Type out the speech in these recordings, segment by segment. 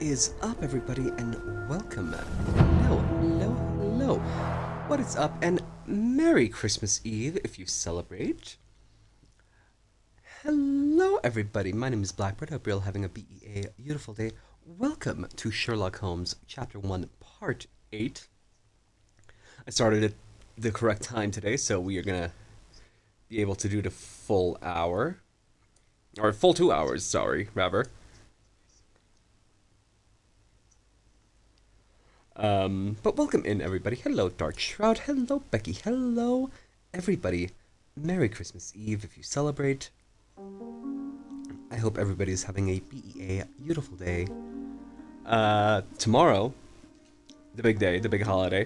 is up, everybody, and welcome. Hello, hello, hello. What is up, and Merry Christmas Eve if you celebrate. Hello, everybody. My name is Blackbird. I hope you're all having a beautiful day. Welcome to Sherlock Holmes, Chapter 1, Part 8. I started at the correct time today, so we are going to be able to do the full hour. Or full 2 hours, sorry, rather. But welcome in, everybody. Hello, Dark Shroud. Hello, Becky. Hello, everybody. Merry Christmas Eve if you celebrate. I hope everybody is having a beautiful day. Tomorrow, the big day, the big holiday.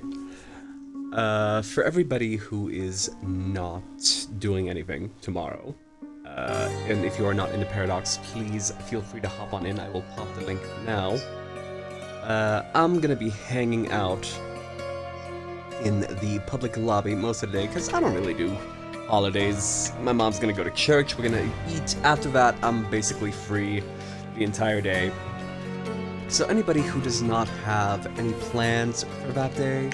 For everybody who is not doing anything tomorrow, and if you are not in the Paradox, please feel free to hop on in. I will pop the link now. I'm gonna be hanging out in the public lobby most of the day, because I don't really do holidays. My mom's gonna go to church, we're gonna eat. After that, I'm basically free the entire day. So anybody who does not have any plans for that day,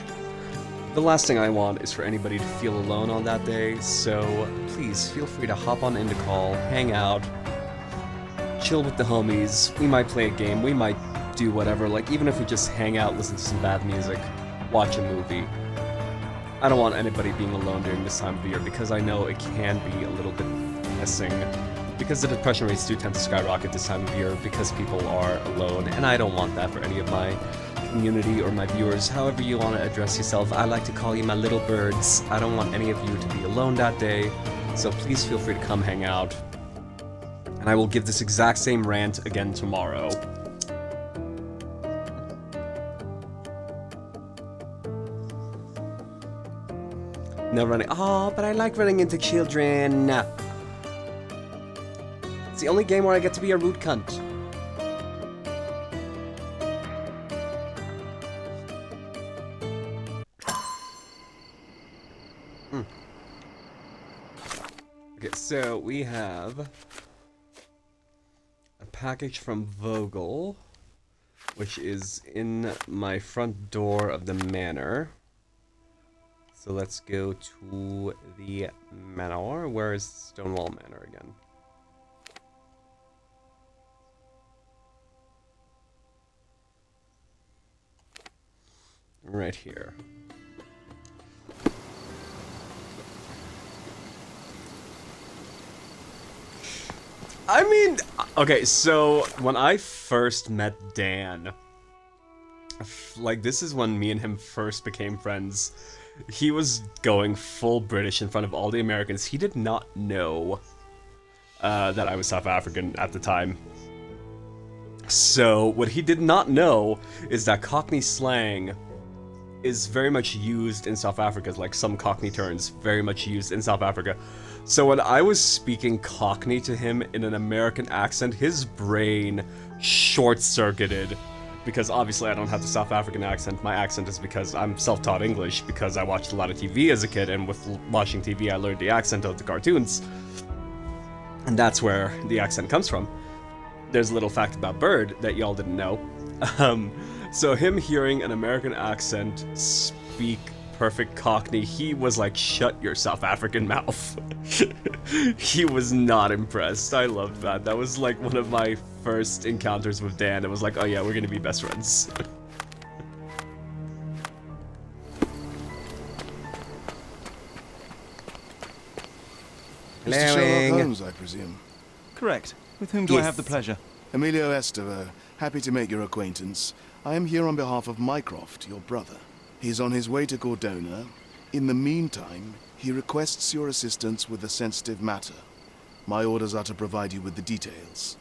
the last thing I want is for anybody to feel alone on that day, so please feel free to hop on in the call, hang out, chill with the homies. We might play a game, we might do whatever, like even if we just hang out, listen to some bad music, watch a movie. I don't want anybody being alone during this time of the year, because I know it can be a little bit depressing, because the depression rates do tend to skyrocket this time of year because people are alone, and I don't want that for any of my community or my viewers. However you want to address yourself, I like to call you my little birds. I don't want any of you to be alone that day, so please feel free to come hang out. And I will give this exact same rant again tomorrow. No running. Oh, but I like running into children. It's the only game where I get to be a rude cunt. Okay, so we have a package from Vogel, which is in my front door of the manor. So let's go to the manor. Where is Stonewall Manor again? Right here. I mean, okay, so when I first met Dan, like this is when me and him first became friends. He was going full British in front of all the Americans. He did not know that I was South African at the time. So what he did not know is that Cockney slang is very much used in South Africa, like some Cockney turns, very much used in South Africa. So when I was speaking Cockney to him in an American accent, his brain short-circuited. Because obviously I don't have the South African accent. My accent is because I'm self-taught English, because I watched a lot of TV as a kid, and with watching TV I learned the accent of the cartoons. And that's where the accent comes from. There's a little fact about Bird that y'all didn't know. So him hearing an American accent speak perfect Cockney, he was like, shut your South African mouth. He was not impressed. I loved that. That was like one of my first encounters with Dan. It was like, oh yeah, we're gonna be best friends. Mr. Sherlock Holmes, I presume. Correct. With whom do I have the pleasure? Emilio Esteva, happy to make your acquaintance. I am here on behalf of Mycroft, your brother. He's on his way to Gordona. In the meantime, he requests your assistance with a sensitive matter. My orders are to provide you with the details.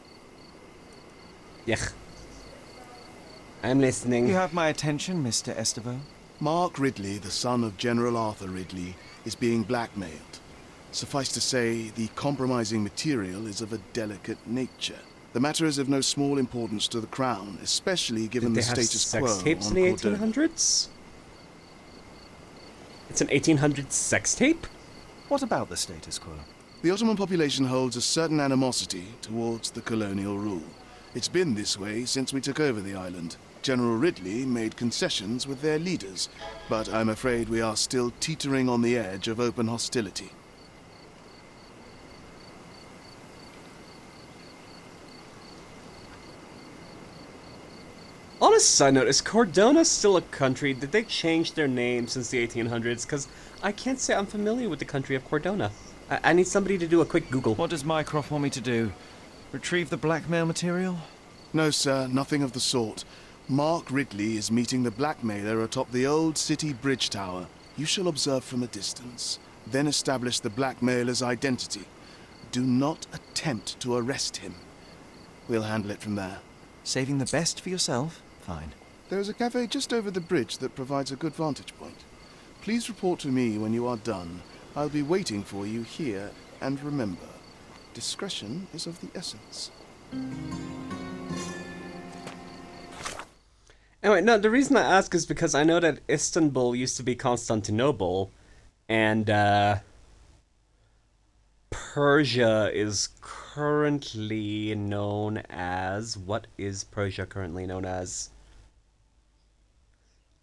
Yeah. I'm listening. You have my attention, Mr. Esteva. Mark Ridley, the son of General Arthur Ridley, is being blackmailed. Suffice to say, the compromising material is of a delicate nature. The matter is of no small importance to the Crown, especially given the status quo on sex tapes in the 1800s? It's an 1800s sex tape? What about the status quo? The Ottoman population holds a certain animosity towards the colonial rule. It's been this way since we took over the island. General Ridley made concessions with their leaders, but I'm afraid we are still teetering on the edge of open hostility. On a side note, is Cordona still a country? Did they change their name since the 1800s? Because I can't say I'm familiar with the country of Cordona. I need somebody to do a quick Google. What does Mycroft want me to do? Retrieve the blackmail material? No, sir, nothing of the sort. Mark Ridley is meeting the blackmailer atop the old city bridge tower. You shall observe from a distance, then establish the blackmailer's identity. Do not attempt to arrest him. We'll handle it from there. Saving the best for yourself? Fine. There is a cafe just over the bridge that provides a good vantage point. Please report to me when you are done. I'll be waiting for you here, and remember, discretion is of the essence. Anyway, no, the reason I ask is because I know that Istanbul used to be Constantinople, and Persia is currently known as... What is Persia currently known as?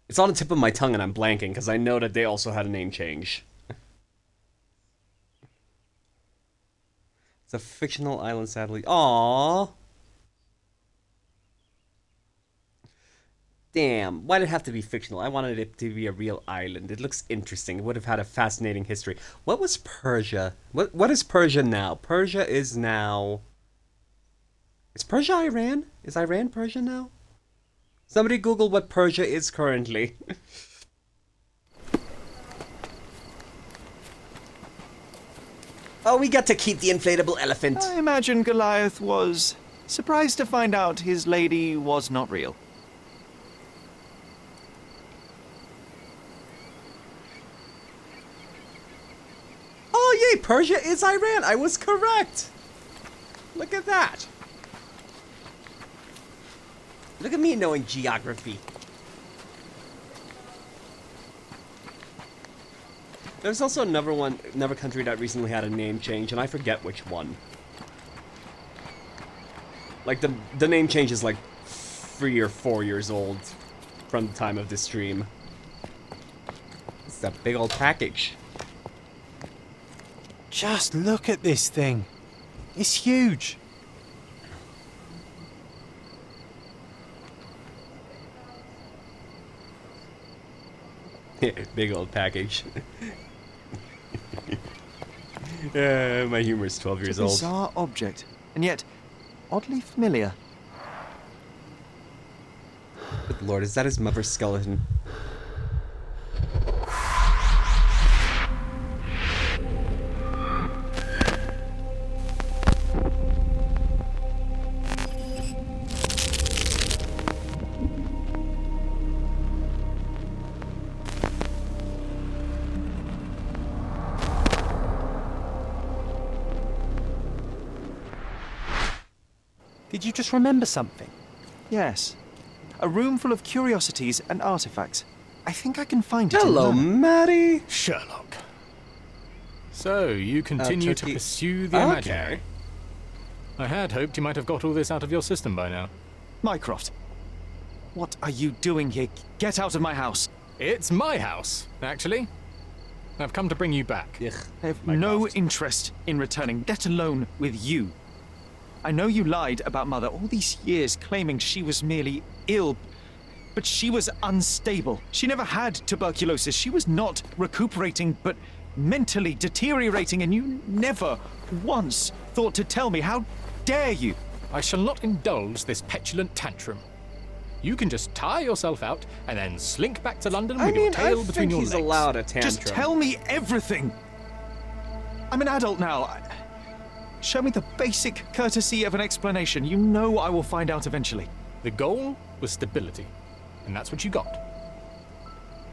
It's on the tip of my tongue and I'm blanking, because I know that they also had a name change. It's a fictional island, sadly. Aww. Damn, why did it have to be fictional? I wanted it to be a real island. It looks interesting. It would have had a fascinating history. What was Persia? What is Persia now? Persia is now... Is Persia Iran? Is Iran Persia now? Somebody Google what Persia is currently. Oh, we got to keep the inflatable elephant. I imagine Goliath was surprised to find out his lady was not real. Oh, yay, Persia is Iran. I was correct. Look at that. Look at me knowing geography. There's also another country that recently had a name change, and I forget which one. Like, the name change is like 3 or 4 years old from the time of this stream. It's that big old package. Just look at this thing. It's huge. Big old package. My humor is 12 years old. It's a bizarre object, and yet oddly familiar. Good lord, is that his mother's skeleton? Did you just remember something? Yes. A room full of curiosities and artifacts. I think I can find it. Hello, Maddie. Sherlock. So, you continue to Turkey. pursue the imaginary. I had hoped you might have got all this out of your system by now. Mycroft, what are you doing here? Get out of my house. It's my house, actually. I've come to bring you back. Ugh. I have Mycroft. no interest in returning, let alone with you. I know you lied about Mother all these years, claiming she was merely ill, but she was unstable. She never had tuberculosis. She was not recuperating, but mentally deteriorating, and you never once thought to tell me. How dare you? I shall not indulge this petulant tantrum. You can just tire yourself out and then slink back to London with your I tail between think your he's legs. allowed a tantrum. Just tell me everything. I'm an adult now. Show me the basic courtesy of an explanation. You know I will find out eventually. The goal was stability, and that's what you got.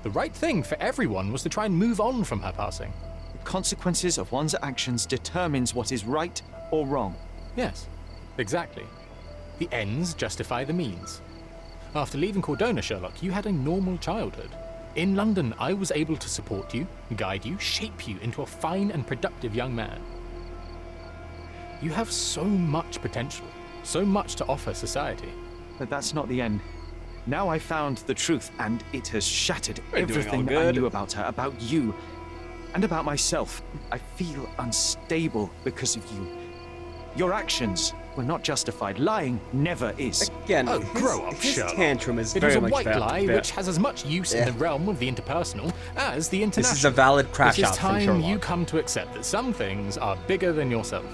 The right thing for everyone was to try and move on from her passing. The consequences of one's actions determines what is right or wrong. Yes, exactly. The ends justify the means. After leaving Cordona, Sherlock, you had a normal childhood. In London, I was able to support you, guide you, shape you into a fine and productive young man. You have so much potential, So much to offer society. But that's not the end. Now I found the truth, and it has shattered We're doing everything all that I good. knew about her, about you, and about myself. I feel unstable because of you. Your actions were not justified. Lying never is. Again, Oh, his, grow up, his Sherlock. tantrum is It very was a much white valid. lie which has as much use in the realm of the interpersonal as the international. This is a valid crash It is out from time Sherlock. you come to accept that some things are bigger than yourself.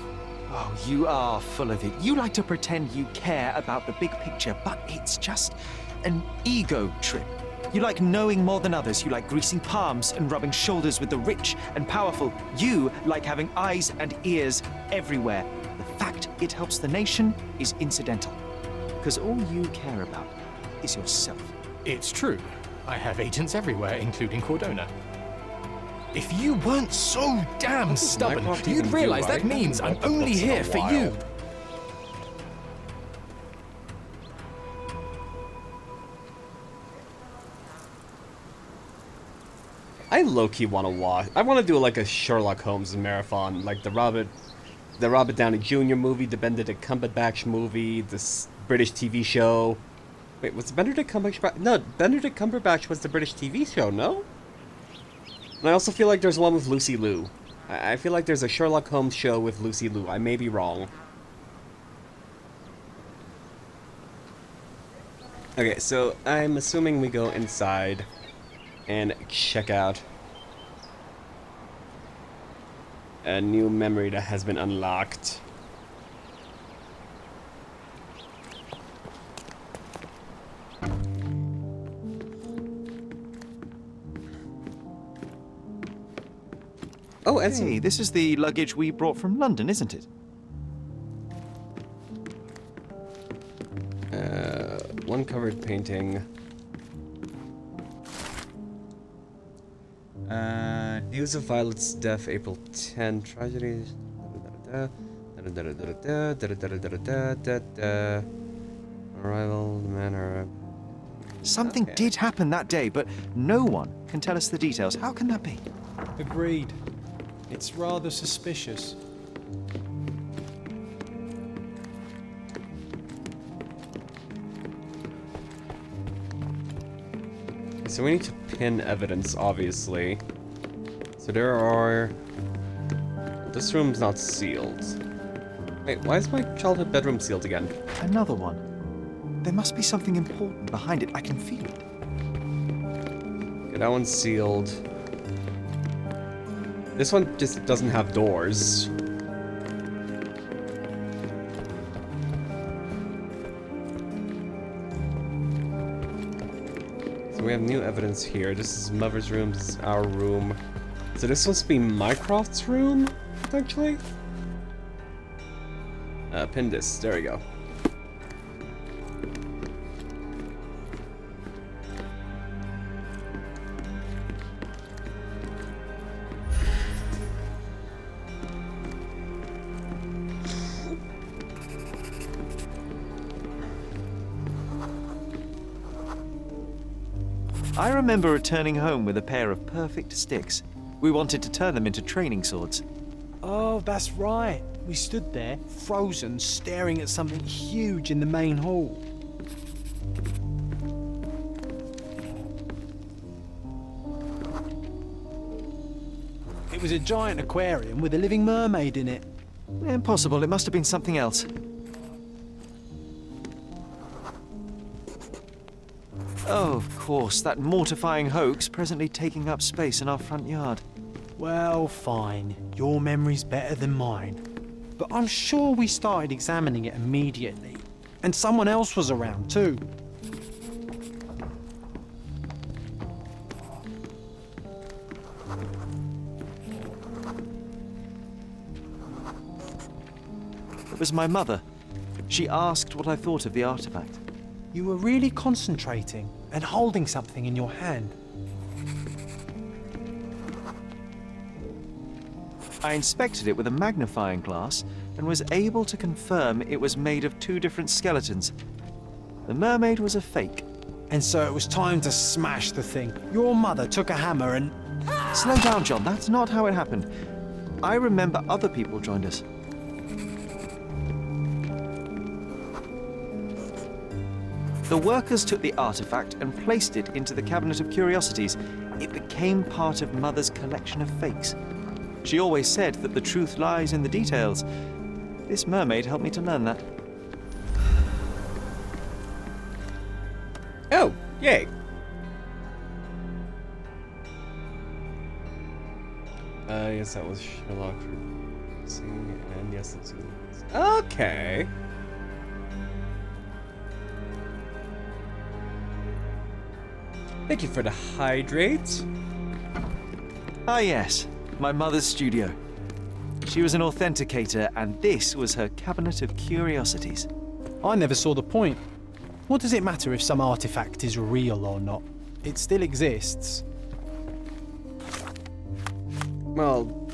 Oh, you are full of it. You like to pretend you care about the big picture, but it's just an ego trip. You like knowing more than others. You like greasing palms and rubbing shoulders with the rich and powerful. You like having eyes and ears everywhere. The fact it helps the nation is incidental. Because all you care about is yourself. It's true. I have agents everywhere, including Cordona. If you weren't so damn stubborn, Mycroft even you'd do, realize right? that means I'm I've looked only at books in a here for while. you. I low-key want to watch. I want to do like a Sherlock Holmes marathon, like the Robert Downey Jr. movie, the Benedict Cumberbatch movie, this British TV show. Wait, was Benedict Cumberbatch? No, Benedict Cumberbatch was the British TV show, no? And I also feel like there's one with Lucy Liu. I feel like there's a Sherlock Holmes show with Lucy Liu. I may be wrong. Okay, so I'm assuming we go inside and check out a new memory that has been unlocked. Oh, and Hey, this is the luggage we brought from London, isn't it? one covered painting. News of Violet's death, April 10. Tragedy. Arrival, the manor. Something Okay. did happen that day, but no one can tell us the details. How can that be? Agreed. It's rather suspicious. So we need to pin evidence, obviously. So there are... This room's not sealed. Wait, why is my childhood bedroom sealed again? Another one. There must be something important behind it. I can feel it. Okay, that one's sealed. This one just doesn't have doors. So we have new evidence here. This is Mother's room, this is our room. So this must be Mycroft's room, potentially? Pin this. There we go. I remember returning home with a pair of perfect sticks. We wanted to turn them into training swords. Oh, that's right. We stood there, frozen, staring at something huge in the main hall. It was a giant aquarium with a living mermaid in it. Impossible. It must have been something else. Oh, of course, that mortifying hoax presently taking up space in our front yard. Well, fine. Your memory's better than mine. But I'm sure we started examining it immediately. And someone else was around too. It was my mother. She asked what I thought of the artifact. You were really concentrating and holding something in your hand. I inspected it with a magnifying glass and was able to confirm it was made of two different skeletons. The mermaid was a fake. And so it was time to smash the thing. Your mother took a hammer and... Slow down, John. That's not how it happened. I remember other people joined us. The workers took the artifact and placed it into the Cabinet of Curiosities. It became part of Mother's collection of fakes. She always said that the truth lies in the details. This mermaid helped me to learn that. Oh, yay! Yes, that was Sherlock for C, and yes, that's okay. Thank you for the hydrate. Ah yes, my mother's studio. She was an authenticator, and this was her Cabinet of Curiosities. I never saw the point. What does it matter if some artifact is real or not? It still exists. Well,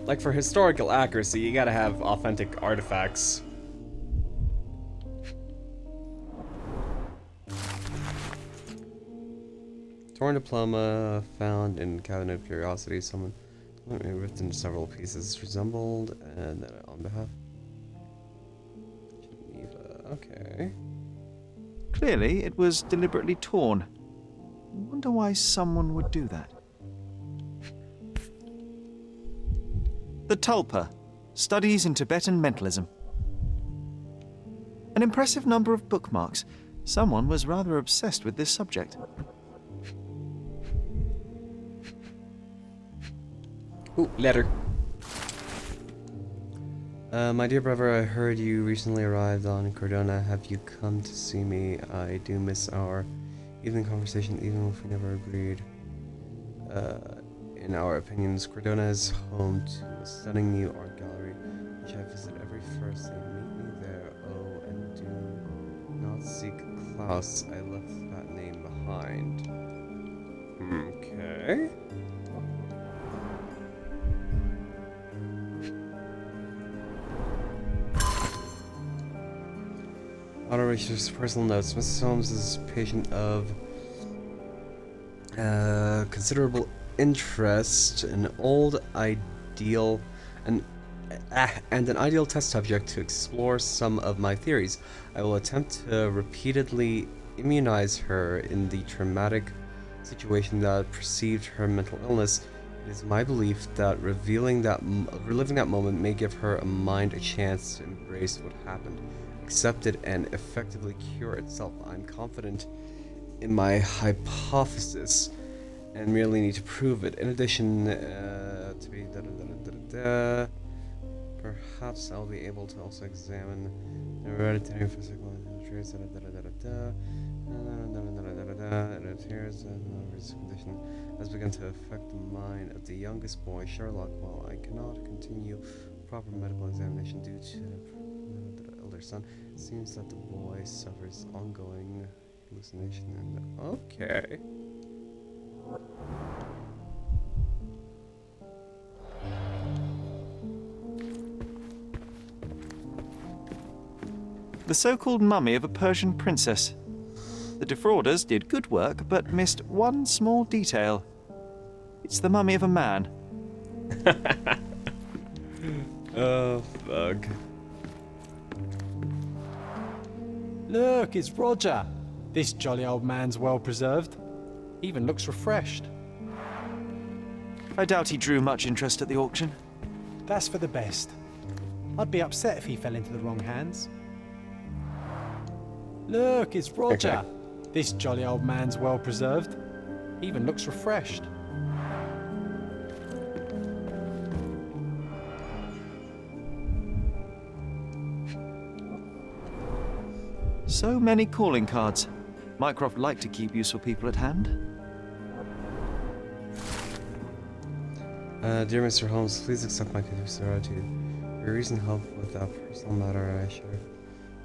like for historical accuracy, you gotta have authentic artifacts. Torn diploma found in Cabinet of Curiosities. Someone ripped into several pieces, resembled, and then on behalf. Geneva. Okay. Clearly, it was deliberately torn. Wonder why someone would do that. The Tulpa, Studies in Tibetan Mentalism. An impressive number of bookmarks. Someone was rather obsessed with this subject. Ooh, letter. My dear brother, I heard you recently arrived on Cordona. Have you come to see me? I do miss our evening conversation, even if we never agreed in our opinions. Cordona is home to a stunning new art gallery, which I visit every Thursday. Meet me there. Oh, and do not seek Klaus. I left that name behind. Okay. Auto Richard's personal notes. Mrs. Holmes is a patient of considerable interest, an ideal test subject to explore some of my theories. I will attempt to repeatedly immunize her in the traumatic situation that preceded her mental illness. It is my belief that reliving that moment may give her mind a chance to embrace what happened, accept it, and effectively cure itself. I'm confident in my hypothesis and merely need to prove it. In addition, perhaps I'll be able to also examine the hereditary physical traits. It appears that this condition has begun to affect the mind of the youngest boy, Sherlock. While I cannot continue proper medical examination due to the elder son, it seems that the boy suffers ongoing hallucination and okay. The so-called mummy of a Persian princess. The defrauders did good work, but missed one small detail. It's the mummy of a man. Oh, fuck. Look, it's Roger. This jolly old man's well preserved. Even looks refreshed. I doubt he drew much interest at the auction. That's for the best. I'd be upset if he fell into the wrong hands. Look, it's Roger. Okay. This jolly old man's well preserved. Even looks refreshed. So many calling cards. Mycroft liked to keep useful people at hand. Dear Mr. Holmes, please accept my gratitude. Your recent help with that personal matter, I should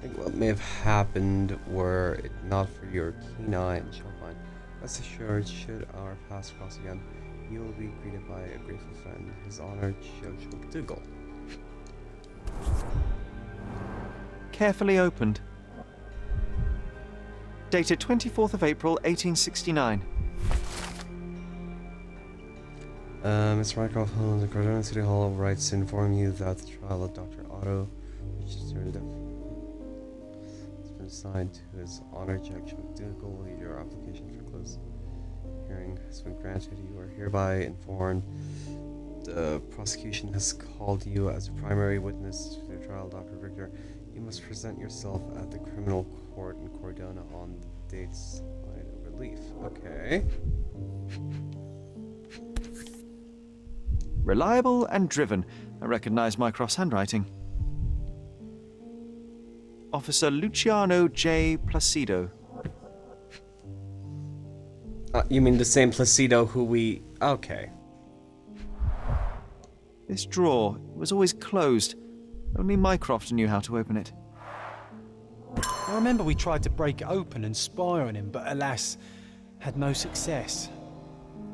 think what may have happened were it not for your keen eye and sharp mind. Rest assured, should our paths cross again, you will be greeted by a grateful friend. His Honor, Judge McDougal. Carefully opened. Dated 24th of April, 1869. Mr. Mycroft Holmes, the Cordona City Hall writes to inform you that the trial of Dr. Otto reached its assigned to his honor check showing Dougal. Your application for close hearing has been granted. You are hereby informed the prosecution has called you as a primary witness to the trial, Dr. Richter. You must present yourself at the criminal court in Cordona on the dates of relief. Okay. Reliable and driven. I recognize Mycroft's handwriting. Officer Luciano J. Placido. You mean the same Placido who we... Okay. This drawer was always closed. Only Mycroft knew how to open it. I remember we tried to break it open and spy on him, but alas, had no success.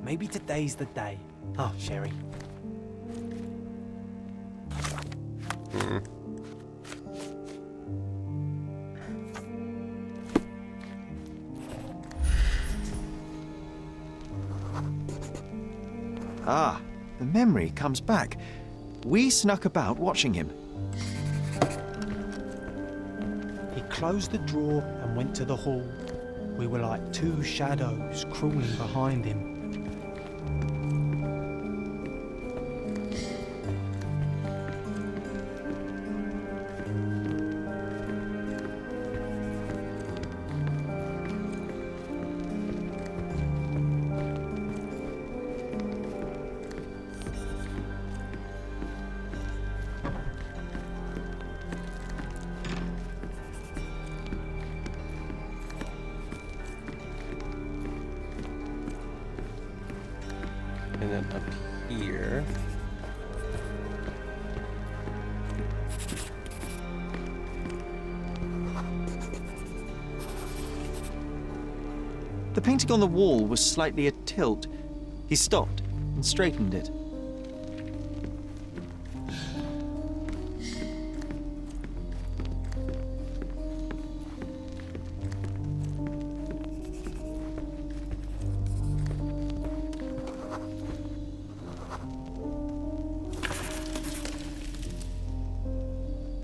Maybe today's the day. Oh, Sherry. Ah, the memory comes back. We snuck about watching him. He closed the drawer and went to the hall. We were like two shadows crawling behind him. And then up here... The painting on the wall was slightly atilt. He stopped and straightened it.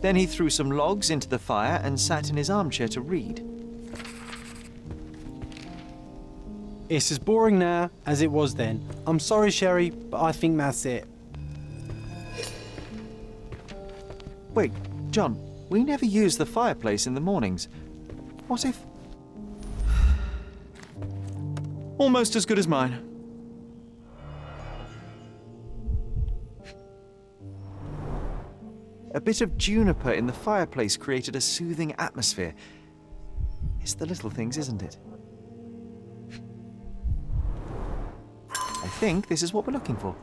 Then he threw some logs into the fire and sat in his armchair to read. It's as boring now as it was then. I'm sorry, Sherry, but I think that's it. Wait, John, we never use the fireplace in the mornings. What if... Almost as good as mine. A bit of juniper in the fireplace created a soothing atmosphere. It's the little things, isn't it? I think this is what we're looking for.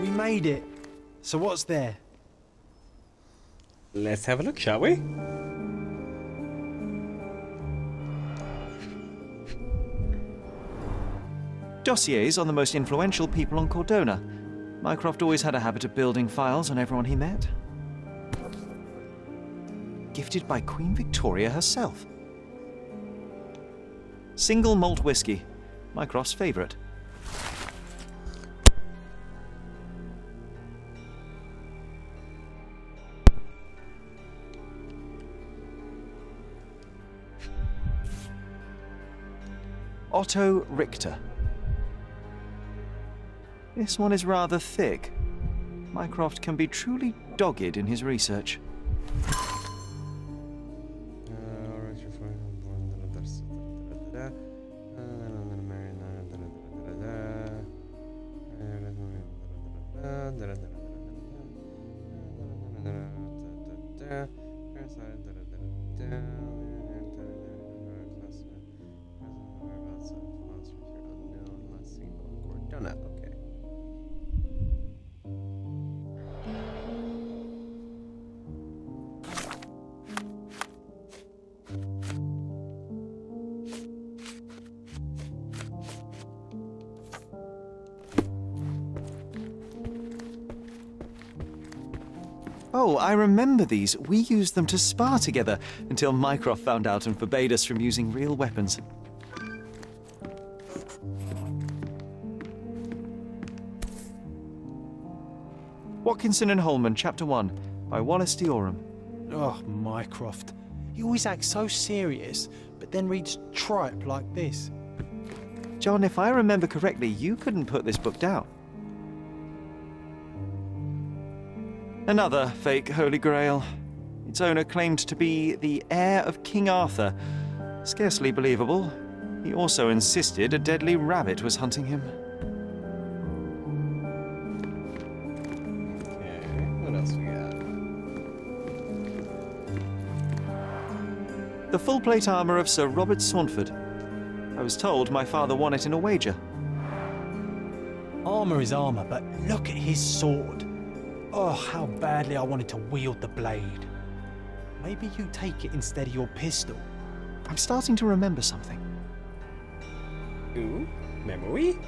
We made it. So what's there? Let's have a look, shall we? Dossiers on the most influential people on Cordona. Mycroft always had a habit of building files on everyone he met. Gifted by Queen Victoria herself. Single malt whiskey. Mycroft's favourite. Otto Richter. This one is rather thick. Mycroft can be truly dogged in his research. Okay. Oh, I remember these. We used them to spar together until Mycroft found out and forbade us from using real weapons. Watkinson and Holman, Chapter 1, by Wallace Dioram. Oh, Mycroft. He always acts so serious, but then reads tripe like this. John, if I remember correctly, you couldn't put this book down. Another fake Holy Grail. Its owner claimed to be the heir of King Arthur. Scarcely believable. He also insisted a deadly rabbit was hunting him. Okay, what else we got? The full plate armour of Sir Robert Saunford. I was told my father won it in a wager. Armour is armour, but look at his sword. Oh, how badly I wanted to wield the blade. Maybe you take it instead of your pistol. I'm starting to remember something. Ooh, memory?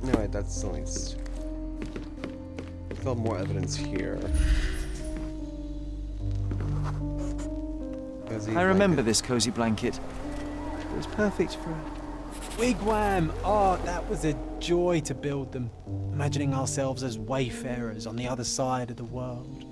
No, wait, that's still needs. I felt more evidence here. I remember this cozy blanket. It was perfect for a... Wigwam! Oh, that was a joy to build them. Imagining ourselves as wayfarers on the other side of the world.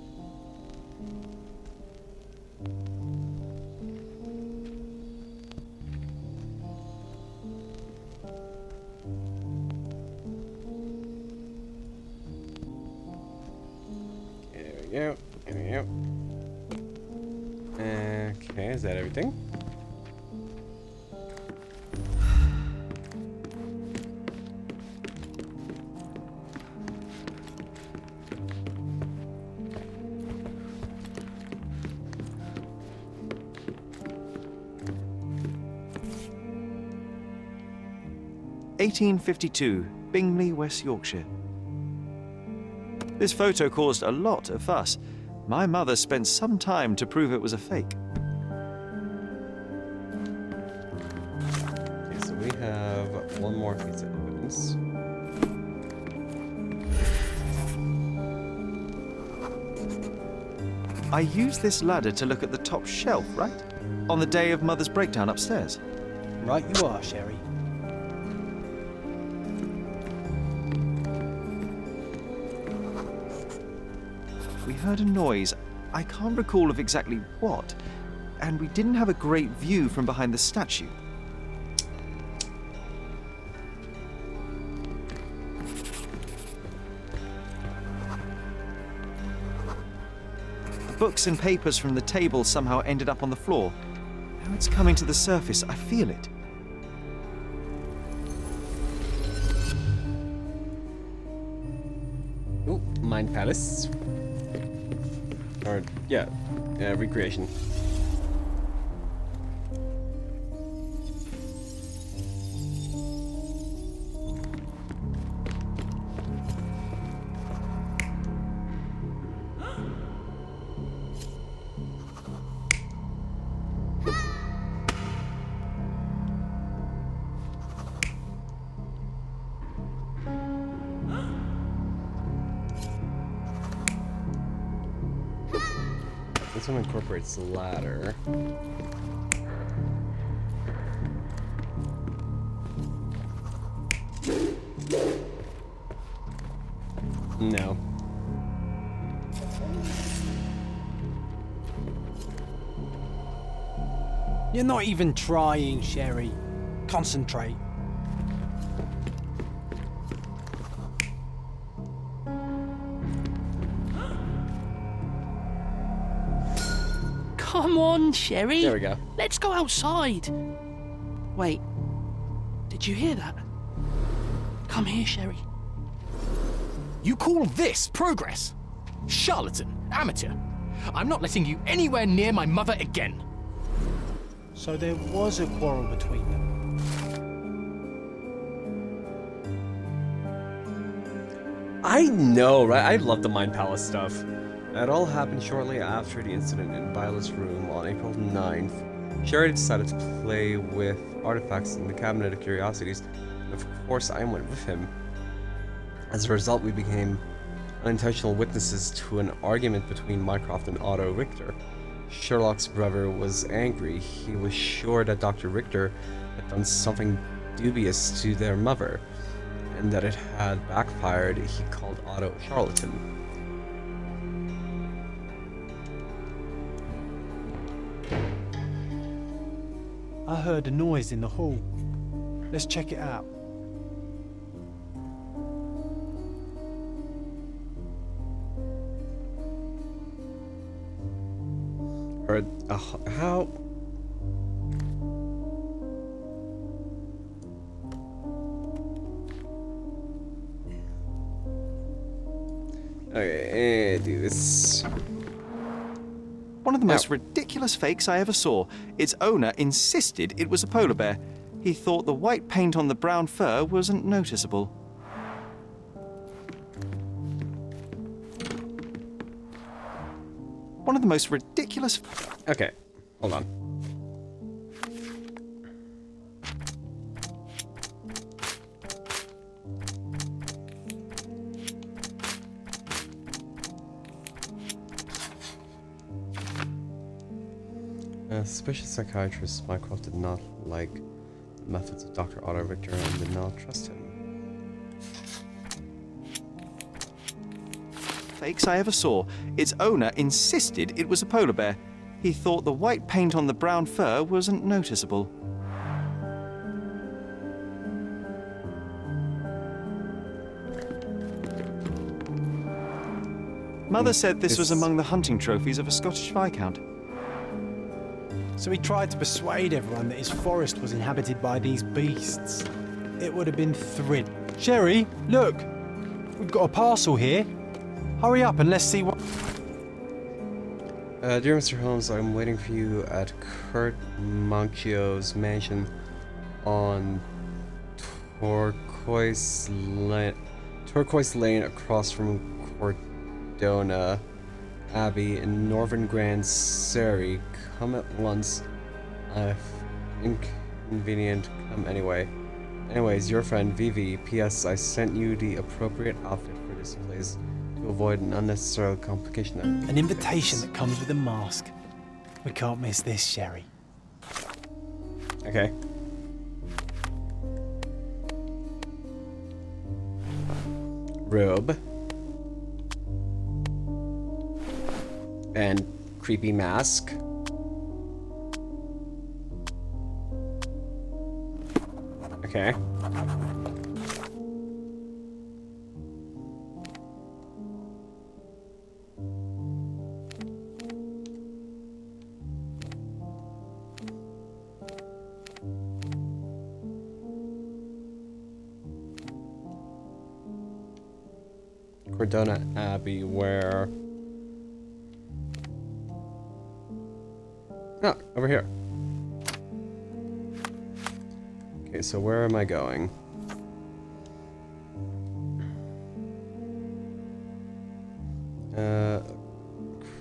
There we go. Okay, is that everything? (1852), Bingley, West Yorkshire. This photo caused a lot of fuss. My mother spent some time to prove it was a fake. Okay, so we have one more piece of evidence. I used this ladder to look at the top shelf, right? On the day of Mother's breakdown upstairs. Right you are, Sherry. We heard a noise. I can't recall of exactly what, and we didn't have a great view from behind the statue. Books and papers from the table somehow ended up on the floor. Now it's coming to the surface. I feel it. Ooh, Mind Palace. Or, yeah, recreation. This one incorporates the ladder. No. You're not even trying, Sherry. Concentrate. Come on, Sherry. There we go. Let's go outside. Wait. Did you hear that? Come here, Sherry. You call this progress? Charlatan, amateur. I'm not letting you anywhere near my mother again. So there was a quarrel between them. I know, right? I love the Mind Palace stuff. It all happened shortly after the incident in Violet's room on April 9th. Sherry decided to play with artifacts in the Cabinet of Curiosities, and of course I went with him. As a result, we became unintentional witnesses to an argument between Mycroft and Otto Richter. Sherlock's brother was angry. He was sure that Dr. Richter had done something dubious to their mother, and that it had backfired. He called Otto a charlatan. I heard a noise in the hall. Let's check it out. Or, how? Okay, do this. One of the most ridiculous fakes I ever saw. Its owner insisted it was a polar bear. He thought the white paint on the brown fur wasn't noticeable. One of the most ridiculous... Okay, hold on. Suspicious psychiatrist Mycroft did not like the methods of Dr. Otto Richter and did not trust him. Fakes I ever saw. Its owner insisted it was a polar bear. He thought the white paint on the brown fur wasn't noticeable. Mother said this was among the hunting trophies of a Scottish Viscount. So he tried to persuade everyone that his forest was inhabited by these beasts. It would have been thrilling. Sherry, look! We've got a parcel here. Hurry up and let's see what... Dear Mr. Holmes, I'm waiting for you at Kurt Manchio's mansion on Turquoise Lane across from Cordona Abbey in Northern Grand Surrey. Come at once. If inconvenient, come anyway. Anyways, your friend Vivi. P.S. I sent you the appropriate outfit for this place to avoid an unnecessary complication. An invitation that comes with a mask. We can't miss this, Sherry. Okay. Robe. And creepy mask. Okay. Cordona Abbey, where... Ah, over here. Okay, so where am I going?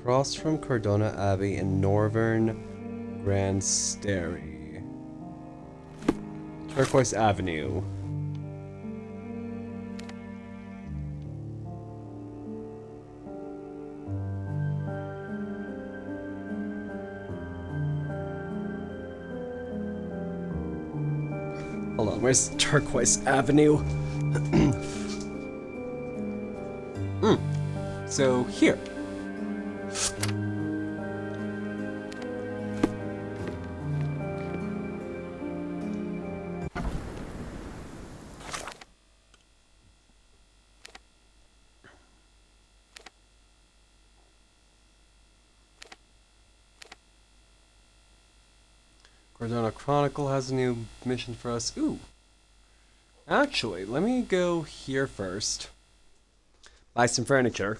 Across from Cordona Abbey in Northern Grand Sterry. Turquoise Avenue. Hold on, where's Turquoise Avenue? So here. Cordona Chronicle has a new mission for us. Ooh. Actually, let me go here first. Buy some furniture.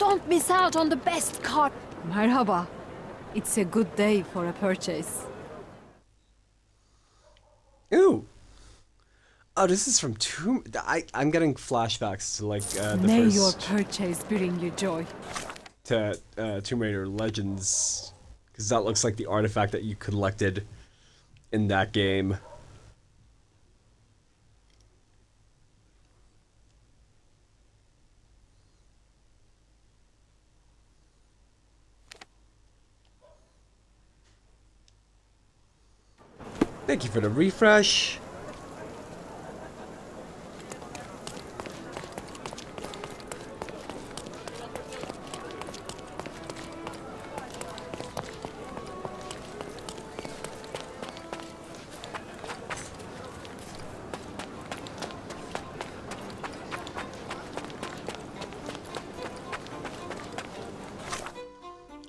Don't miss out on the best car. Merhaba. It's a good day for a purchase. Ooh. Oh, this is from I'm getting flashbacks to like the May your first purchase bring you joy. Tomb Raider Legends, because that looks like the artifact that you collected in that game. Thank you for the refresh.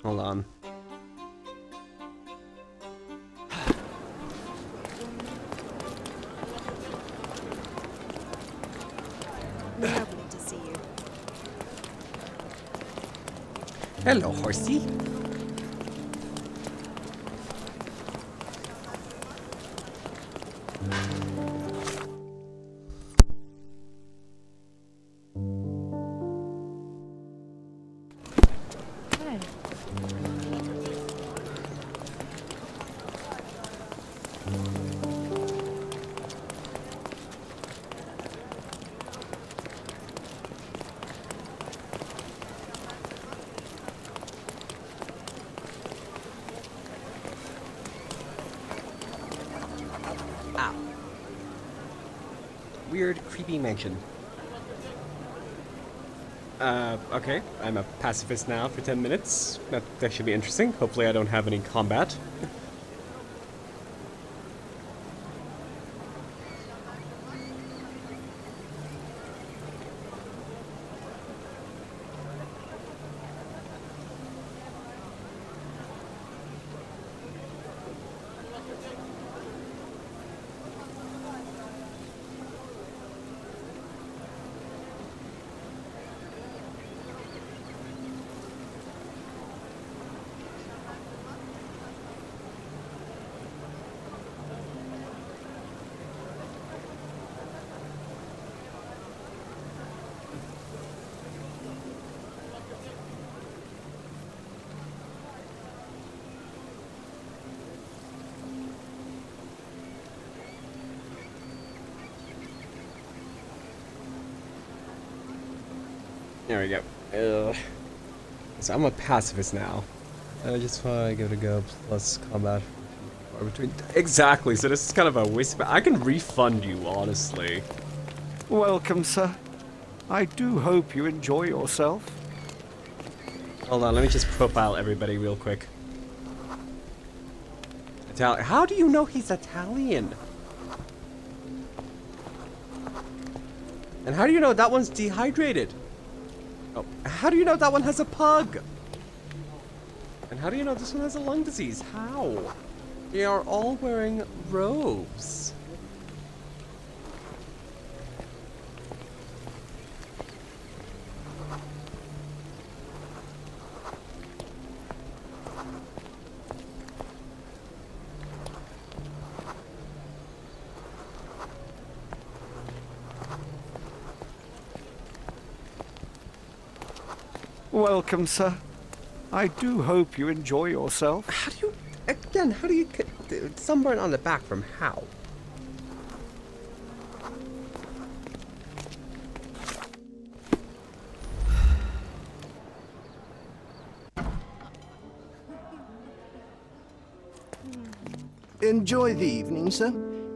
Hold on. Lovely to see you. Hello, horsey. Hey. Weird, creepy mansion. Okay. I'm a pacifist now for 10 minutes. That should be interesting. Hopefully I don't have any combat. There we go. So I'm a pacifist now. I just want to give it a go. Plus combat. Between exactly. So this is kind of a waste. I can refund you, honestly. Welcome, sir. I do hope you enjoy yourself. Hold on. Let me just profile everybody real quick. Italian. How do you know he's Italian? And how do you know that one's dehydrated? Oh, how do you know that one has a pug? And how do you know this one has a lung disease? How? They are all wearing robes. Welcome, sir. I do hope you enjoy yourself. How do you... Again, how do you... Sunburn on the back from how? Enjoy the evening, sir.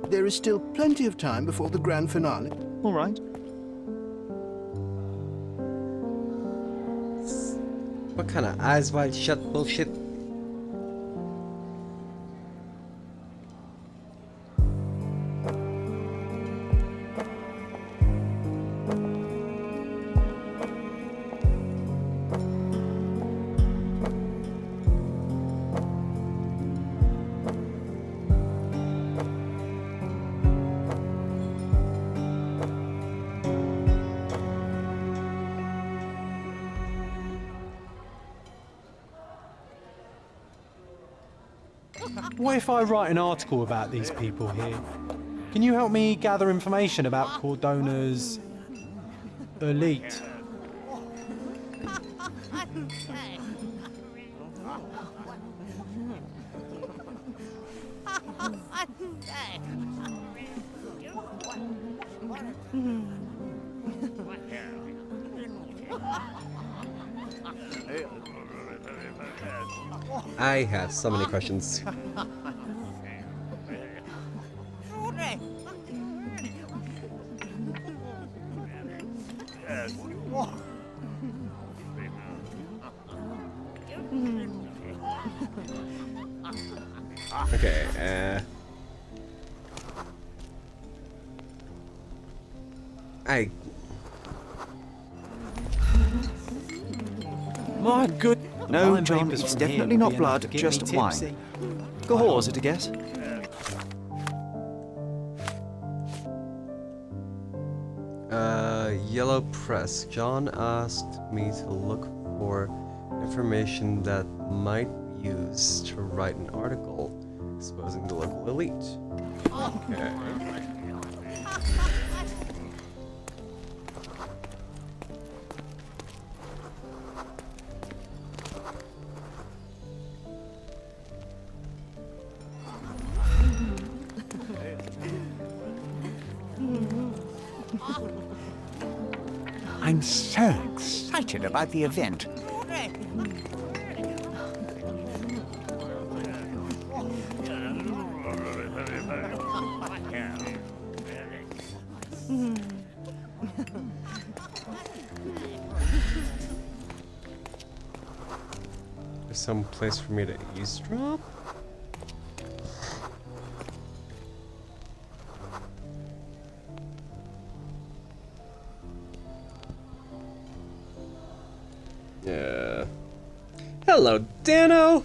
There is still plenty of time before the grand finale. All right. What kind of eyes wide shut bullshit? What if I write an article about these people here? Can you help me gather information about Cordona's elite? I have so many questions. Okay, My good. No, Wine John, vapours it's from here definitely would not be enough blood, to get just me wine. tipsy. Alcohol, is it a guess? Yellow Press. John asked me to look for information that might be used to write an article exposing the local elite. Okay. I'm so excited about the event. There's some place for me to eavesdrop? Yeah. Hello, Dano!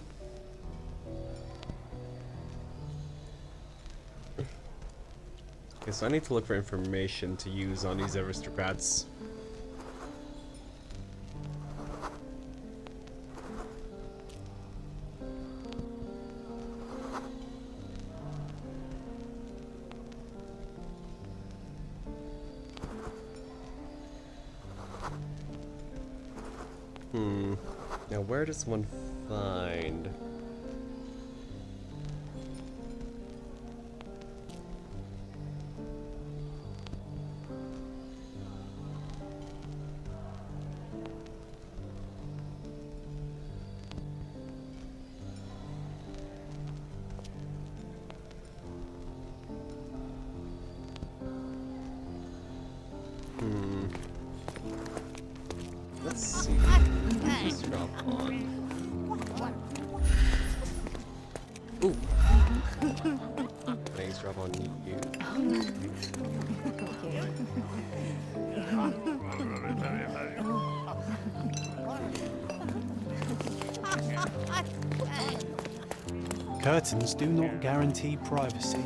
Okay, so I need to look for information to use on these aristocrats. Now, where does one find? Let's see. Let's drop on. Ooh. Thanks, drop on you. Curtains do not guarantee privacy.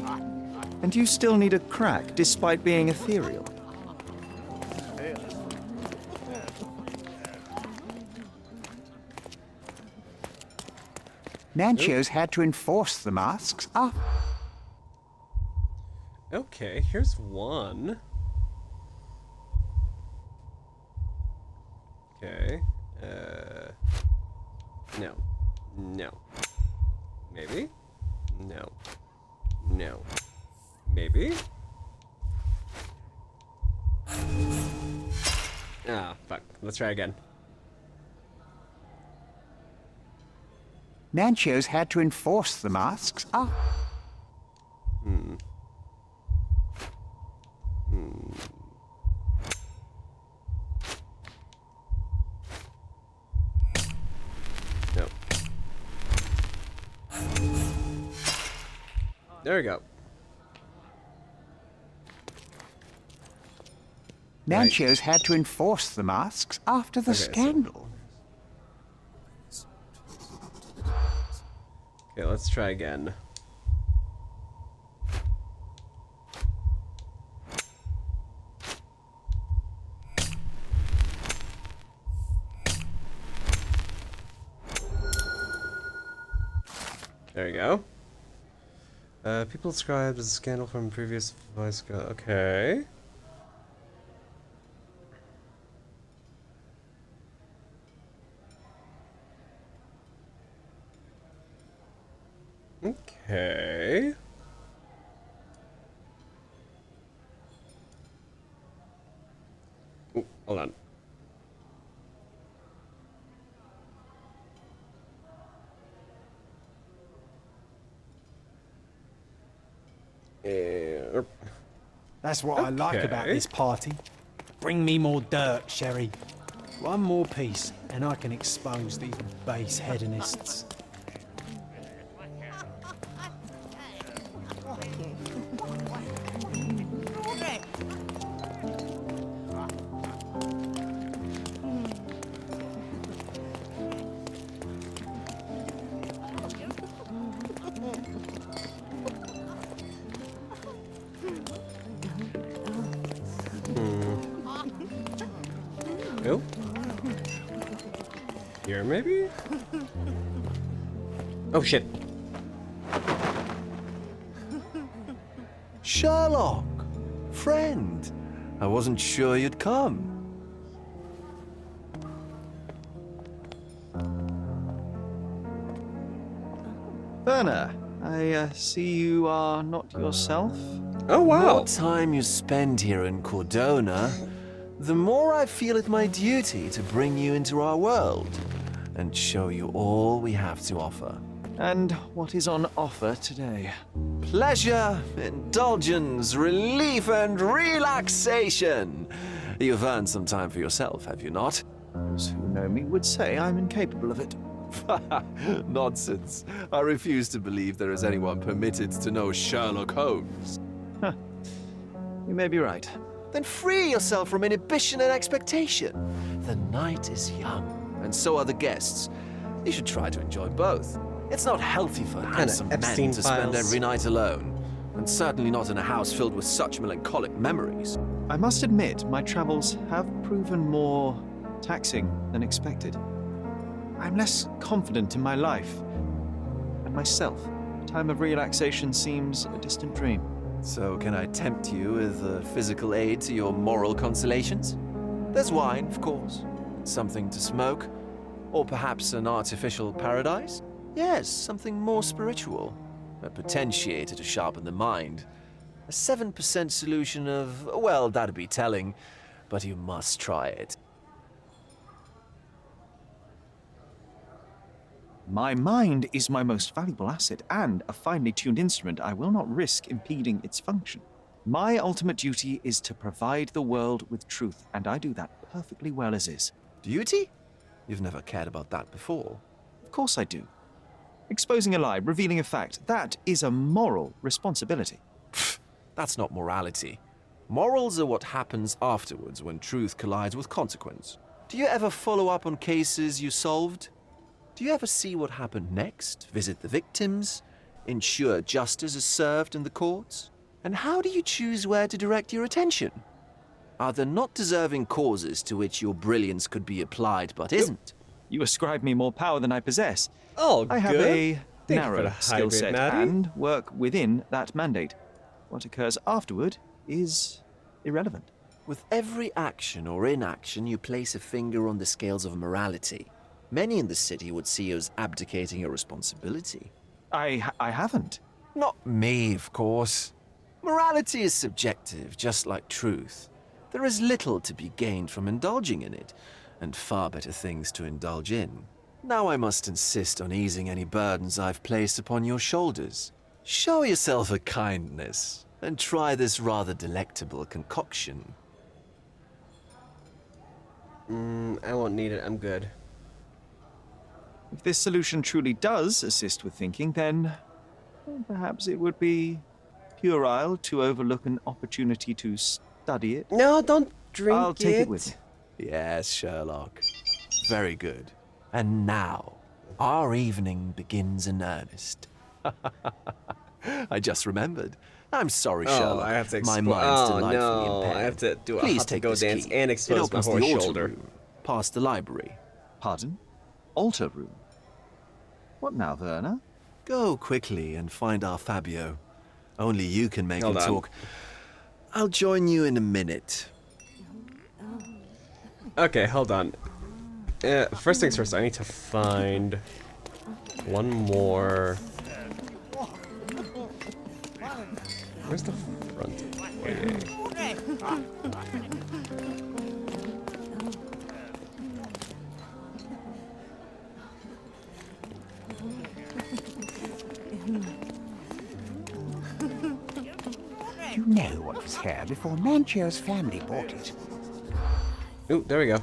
And you still need a crack, despite being ethereal. Nancio's had to enforce the masks. Okay, here's one. Okay. No. No. Maybe? No. No. Maybe? Ah, fuck. Let's try again. Nancio's had to enforce the masks. No. There we go. Nancio's had to enforce the masks after the Okay, so- scandal. Okay, let's try again. There you go. People described as a scandal from previous vice. Okay. Okay. Ooh, hold on. That's what I like about this party. Bring me more dirt, Sherry. One more piece, and I can expose these base hedonists. Oh. Here, maybe? Oh, shit. Sherlock! Friend! I wasn't sure you'd come. Werner, I see you are not yourself. Oh, The wow. more time you spend here in Cordona, the more I feel it my duty to bring you into our world and show you all we have to offer. And what is on offer today? Pleasure, indulgence, relief, and relaxation. You've earned some time for yourself, have you not? Those who know me would say I'm incapable of it. Nonsense. I refuse to believe there is anyone permitted to know Sherlock Holmes. You may be right. Then free yourself from inhibition and expectation. The night is young, and so are the guests. You should try to enjoy both. It's not healthy for handsome men Epstein to spend files. every night alone, and certainly not in a house filled with such melancholic memories. I must admit, my travels have proven more taxing than expected. I'm less confident in my life and myself. A time of relaxation seems a distant dream. So can I tempt you with a physical aid to your moral consolations? There's wine, of course, something to smoke, or perhaps an artificial paradise? Yes, something more spiritual, a potentiator to sharpen the mind. A 7% solution of, well, that'd be telling, but you must try it. My mind is my most valuable asset and a finely tuned instrument I will not risk impeding its function. My ultimate duty is to provide the world with truth, and I do that perfectly well as is. Duty? You've never cared about that before. Of course I do. Exposing a lie, revealing a fact, that is a moral responsibility. That's not morality. Morals are what happens afterwards when truth collides with consequence. Do you ever follow up on cases you solved? Do you ever see what happened next, visit the victims, ensure justice is served in the courts? And how do you choose where to direct your attention? Are there not deserving causes to which your brilliance could be applied but isn't? You ascribe me more power than I possess. Oh, I have good. a Thank you for narrow the skill hybrid, set Maddie. and work within that mandate. What occurs afterward is irrelevant. With every action or inaction, you place a finger on the scales of morality. Many in the city would see you as abdicating your responsibility. I haven't. Not me, of course. Morality is subjective, just like truth. There is little to be gained from indulging in it, and far better things to indulge in. Now I must insist on easing any burdens I've placed upon your shoulders. Show yourself a kindness, and try this rather delectable concoction. I won't need it. I'm good. If this solution truly does assist with thinking, then perhaps it would be puerile to overlook an opportunity to study it. No, don't drink I'll take it with me. Yes, Sherlock. Very good. And now, our evening begins in earnest. I just remembered. I'm sorry, Sherlock. I have to My expose. mind's Oh delightfully no, impaired. I have to do a Please hot to take go this dance key. and It expose my opens the horse altar shoulder. room, past the library. Pardon? Altar room? What now, Werner? Go quickly and find our Fabio. Only you can make Hold him on. talk. I'll join you in a minute. Okay, hold on. First things first, I need to find one more. Where's the front? You know what was here before Manchio's family bought it. Ooh, there we go.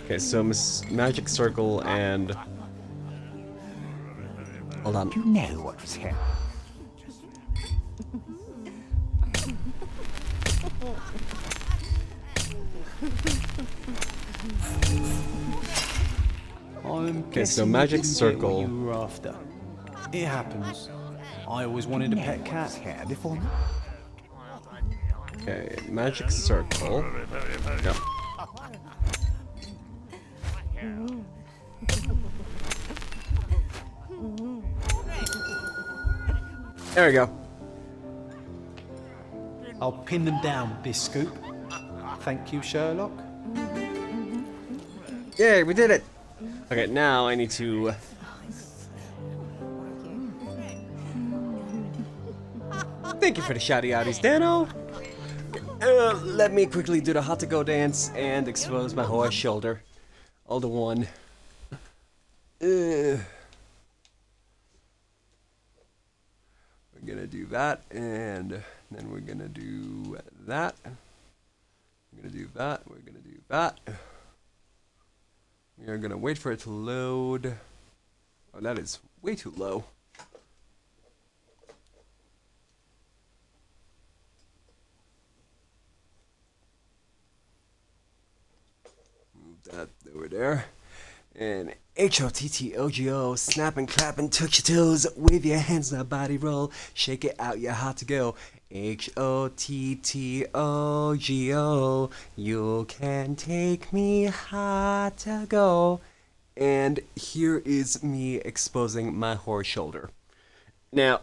Okay, so magic circle and hold on. You know what was here. Okay, so magic circle. You were after. It happens. I always wanted a pet cat. Here before. Okay, magic circle. No. There we go. I'll pin them down with this scoop. Thank you, Sherlock. Yay, we did it! Okay, now I need to... Thank you for the shouty outies, Dano! Let me quickly do the hot-to-go dance and expose my horse shoulder. All the one. We're gonna do that, and then we're gonna do that. We're gonna do that, we're gonna do that. We are gonna wait for it to load. Oh, that is way too low. Move that over there. And H-O-T-T-O-G-O, snap and clap and touch your toes, wave your hands, now body roll, shake it out, you're hot to go. H-O-T-T-O-G-O, you can take me hot to go. And here is me exposing my horse shoulder. Now,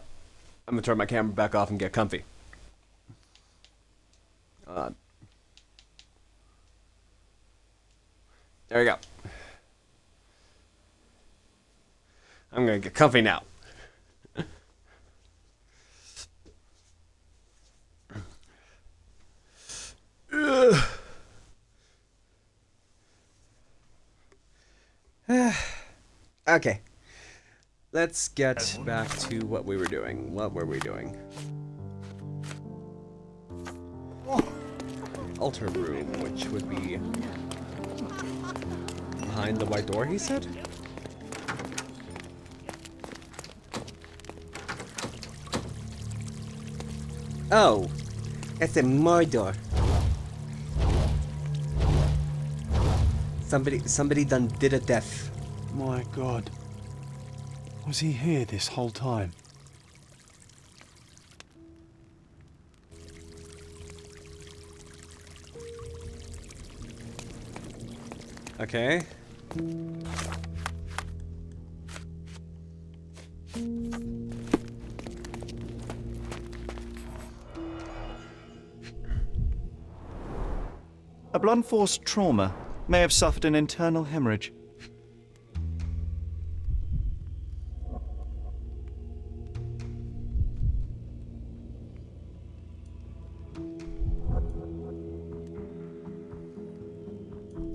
I'm gonna turn my camera back off and get comfy. There we go. I'm gonna get comfy now. Okay. Let's get back to what we were doing. What were we doing? Altar room, which would be behind the white door, he said? Oh, it's a Mordor. Somebody done did a death. My God. Was he here this whole time? Okay. A blunt force trauma may have suffered an internal hemorrhage.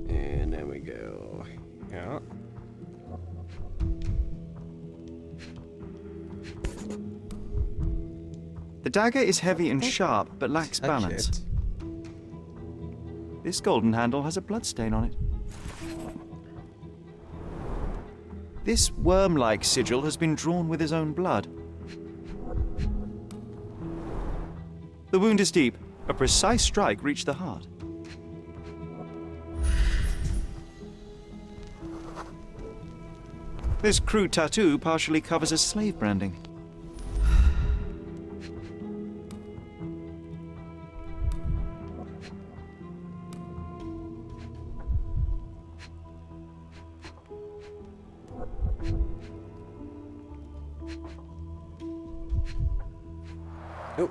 And there we go. Yeah. The dagger is heavy and sharp, but lacks Touch balance. it. This golden handle has a bloodstain on it. This worm-like sigil has been drawn with his own blood. The wound is deep. A precise strike reached the heart. This crude tattoo partially covers a slave branding. Oh,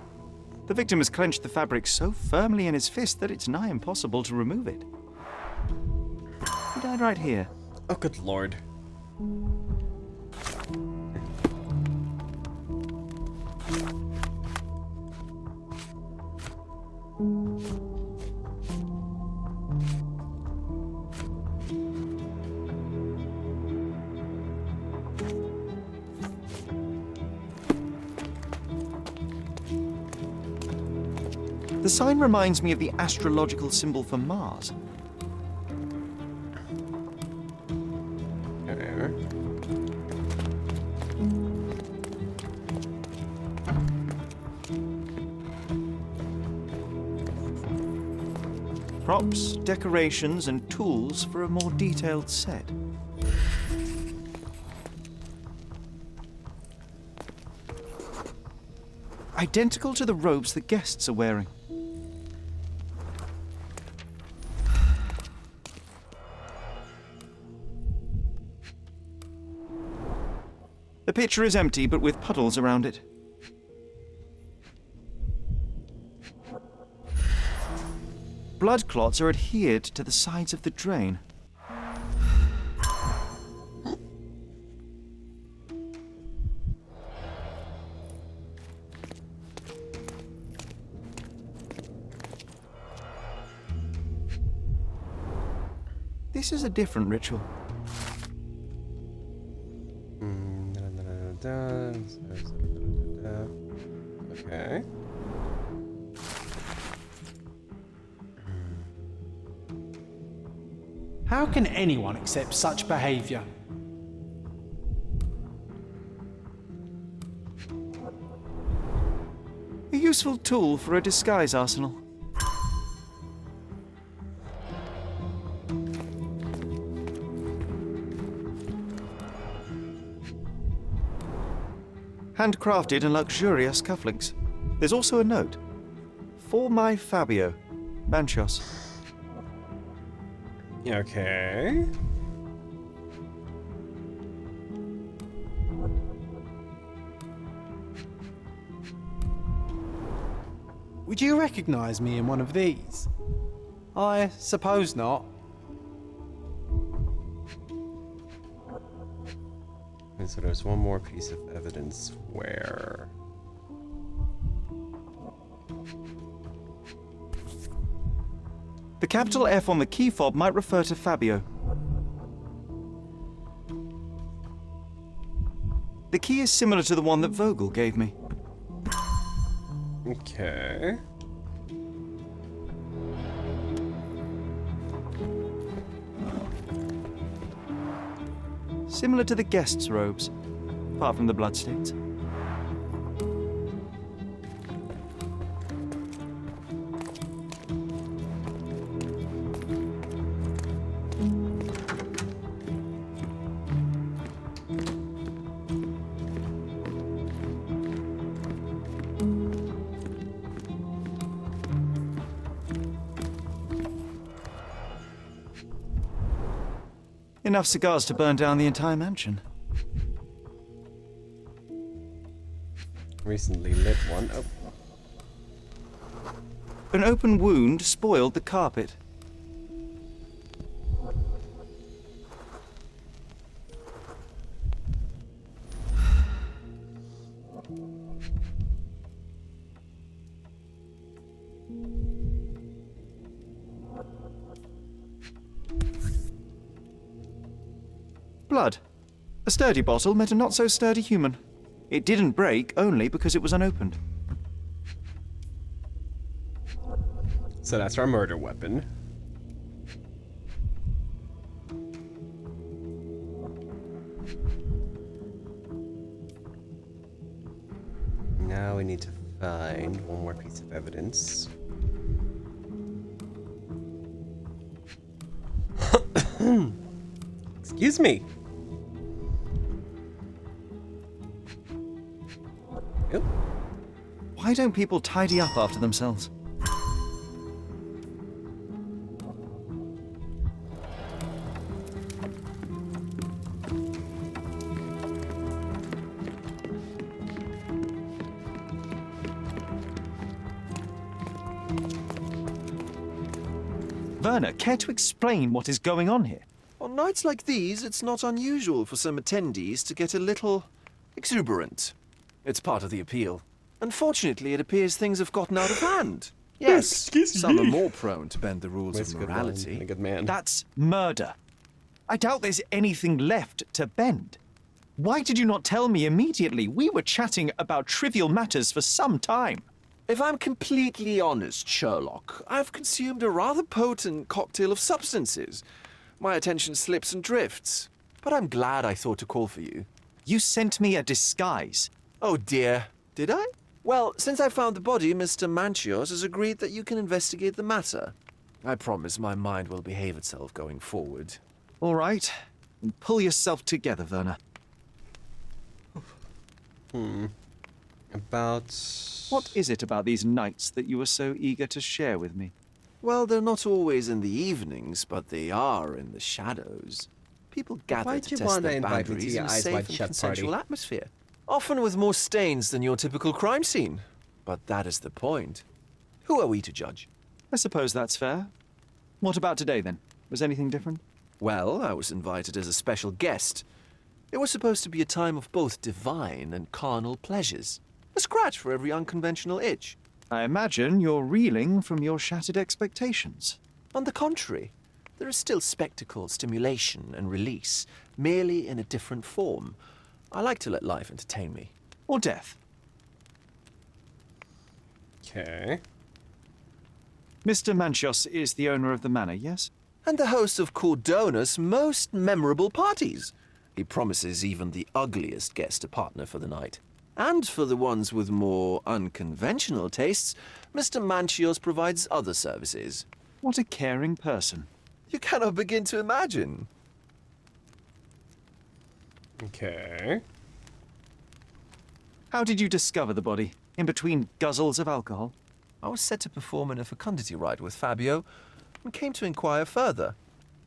The victim has clenched the fabric so firmly in his fist that it's nigh impossible to remove it. He died right here. oh, good lord. The sign reminds me of the astrological symbol for Mars. Okay. Props, decorations, and tools for a more detailed set. Identical to the robes the guests are wearing. The pitcher is empty, but with puddles around it. Blood clots are adhered to the sides of the drain. This is a different ritual. Okay. How can anyone accept such behaviour? A useful tool for a disguise arsenal. Handcrafted and luxurious cufflinks. There's also a note. For my Fabio, Manchos. Okay. Would you recognise me in one of these? I suppose not. And so there's one more piece of evidence where... The capital F on the key fob might refer to Fabio. The key is similar to the one that Vogel gave me. Okay. Similar to the guests' robes, apart from the bloodstains. Enough cigars to burn down the entire mansion. Recently lit one. Oh. An open wound spoiled the carpet. Blood. A sturdy bottle met a not-so-sturdy human. It didn't break only because it was unopened. So that's our murder weapon. Now we need to find one more piece of evidence. Excuse me. Yep. Why don't people tidy up after themselves? Werner, care to explain what is going on here? On nights like these, it's not unusual for some attendees to get a little exuberant. It's part of the appeal. Unfortunately, it appears things have gotten out of hand. Yes, some are more prone to bend the rules That's of a good line. morality. A good man. That's murder. I doubt there's anything left to bend. Why did you not tell me immediately? We were chatting about trivial matters for some time. If I'm completely honest, Sherlock, I've consumed a rather potent cocktail of substances. My attention slips and drifts. But I'm glad I thought to call for you. You sent me a disguise. Oh dear, did I? Well, since I found the body, Mr. Manchios has agreed that you can investigate the matter. I promise my mind will behave itself going forward. All right. Then pull yourself together, Werner. About... What is it about these nights that you were so eager to share with me? Well, they're not always in the evenings, but they are in the shadows. People gather Why'd to you test wanna their invite me to boundaries your in a Eyes safe Wide and Shut consensual party? atmosphere. Often with more stains than your typical crime scene. But that is the point. Who are we to judge? I suppose that's fair. What about today, then? Was anything different? Well, I was invited as a special guest. It was supposed to be a time of both divine and carnal pleasures. A scratch for every unconventional itch. I imagine you're reeling from your shattered expectations. On the contrary, there is still spectacle, stimulation, and release, merely in a different form. I like to let life entertain me. Or death. Okay. Mr. Manchios is the owner of the manor, yes? And the host of Cordona's most memorable parties. He promises even the ugliest guest a partner for the night. And for the ones with more unconventional tastes, Mr. Manchios provides other services. What a caring person. You cannot begin to imagine. Okay. How did you discover the body? In between guzzles of alcohol? I was set to perform in a fecundity rite with Fabio and came to inquire further.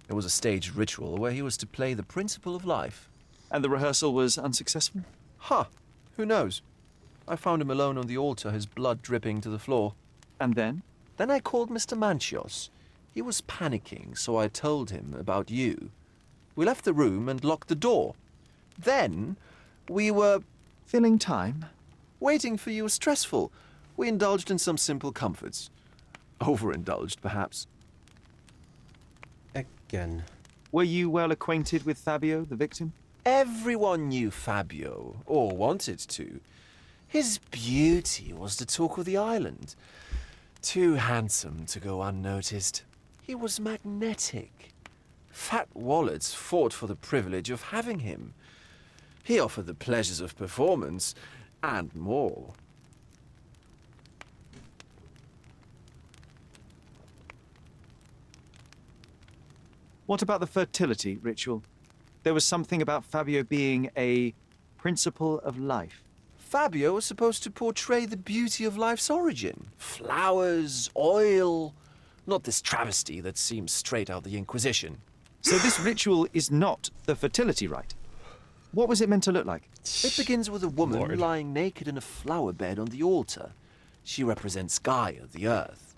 It was a staged ritual where he was to play the principle of life. And the rehearsal was unsuccessful? Huh. Who knows? I found him alone on the altar, his blood dripping to the floor. And then? Then I called Mr. Manchios. He was panicking, so I told him about you. We left the room and locked the door. Then we were... Filling time? Waiting for you was stressful. We indulged in some simple comforts. Overindulged, perhaps. Again. Were you well acquainted with Fabio, the victim? Everyone knew Fabio, or wanted to. His beauty was the talk of the island. Too handsome to go unnoticed. He was magnetic. Fat wallets fought for the privilege of having him. He offered the pleasures of performance, and more. What about the fertility ritual? There was something about Fabio being a principle of life. Fabio was supposed to portray the beauty of life's origin. Flowers, oil. Not this travesty that seems straight out the Inquisition. So this ritual is not the fertility rite. What was it meant to look like? It begins with a woman Lord. lying naked in a flower bed on the altar. She represents Gaia, the earth.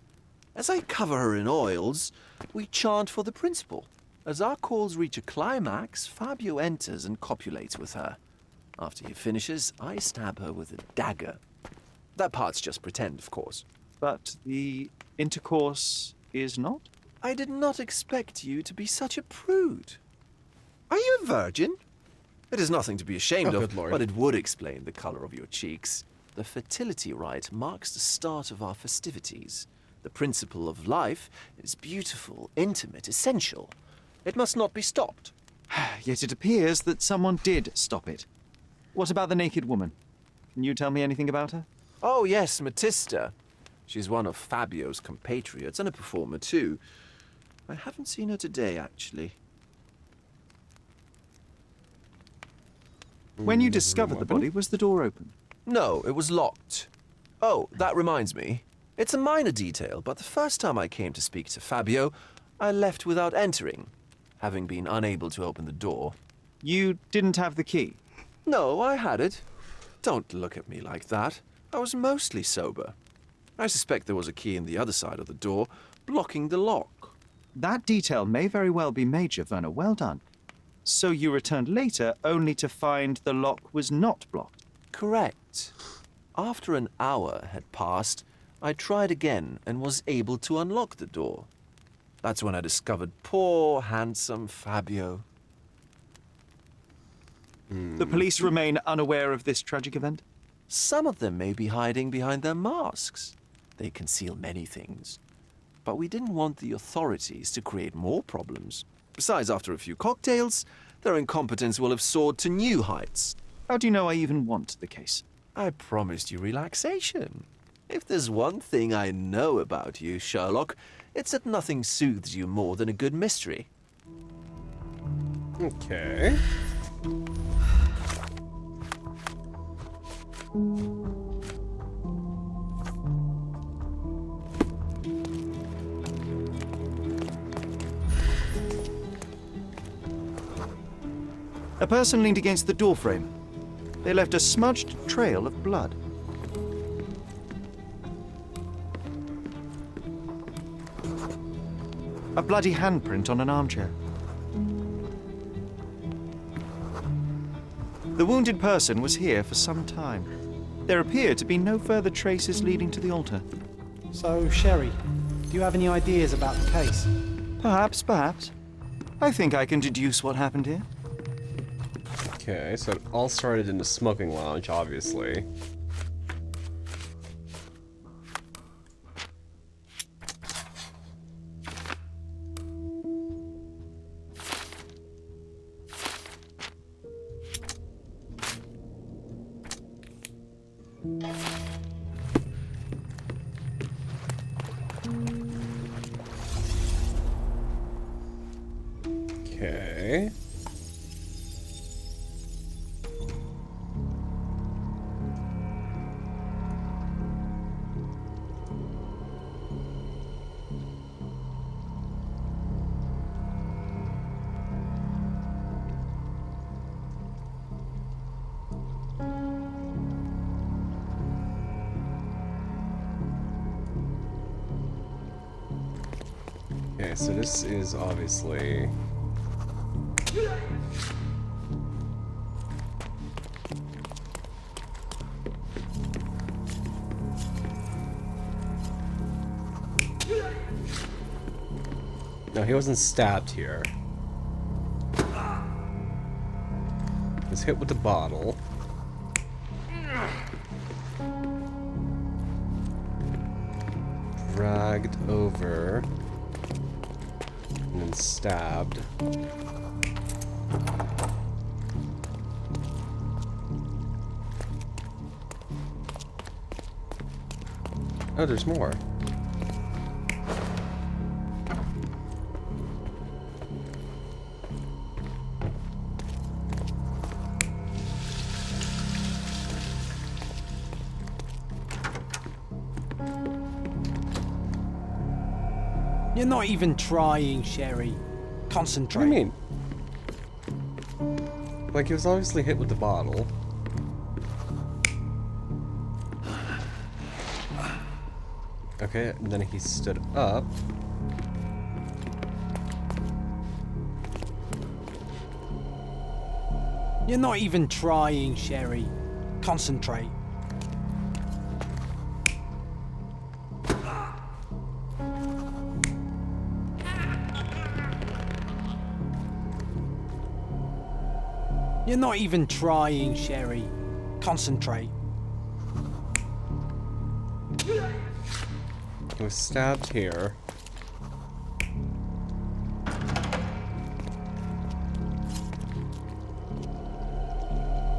As I cover her in oils, we chant for the principle. As our calls reach a climax, Fabio enters and copulates with her. After he finishes, I stab her with a dagger. That part's just pretend, of course. But the intercourse is not? I did not expect you to be such a prude. Are you a virgin? It is nothing to be ashamed Oh, of, good Lord. but it would explain the color of your cheeks. The fertility rite marks the start of our festivities. The principle of life is beautiful, intimate, essential. It must not be stopped. Yet it appears that someone did stop it. What about the naked woman? Can you tell me anything about her? Oh, yes, Matista. She's one of Fabio's compatriots and a performer, too. I haven't seen her today, actually. When you discovered the body, was the door open? No, it was locked. Oh, that reminds me. It's a minor detail, but the first time I came to speak to Fabio, I left without entering, having been unable to open the door. You didn't have the key? No, I had it. Don't look at me like that. I was mostly sober. I suspect there was a key in the other side of the door, blocking the lock. That detail may very well be major, Werner. Well done. So you returned later only to find the lock was not blocked? Correct. After an hour had passed, I tried again and was able to unlock the door. That's when I discovered poor, handsome Fabio. The police remain unaware of this tragic event? Some of them may be hiding behind their masks. They conceal many things. But we didn't want the authorities to create more problems. Besides, after a few cocktails, their incompetence will have soared to new heights. How do you know I even want the case? I promised you relaxation. If there's one thing I know about you, Sherlock, it's that nothing soothes you more than a good mystery. Okay. A person leaned against the doorframe. They left a smudged trail of blood. A bloody handprint on an armchair. The wounded person was here for some time. There appear to be no further traces leading to the altar. So, Sherry, do you have any ideas about the case? Perhaps. I think I can deduce what happened here. Okay, so it all started in the smoking lounge, obviously. Okay. Okay, so this is obviously... No, he wasn't stabbed here. He was hit with the bottle. Dragged over. And then stabbed. Oh, there's more. You're not even trying, Sherry. Concentrate. What do you mean? Like, he was obviously hit with the bottle. Okay, and then he stood up. You're not even trying, Sherry. Concentrate. You're not even trying, Sherry. Concentrate. He was stabbed here.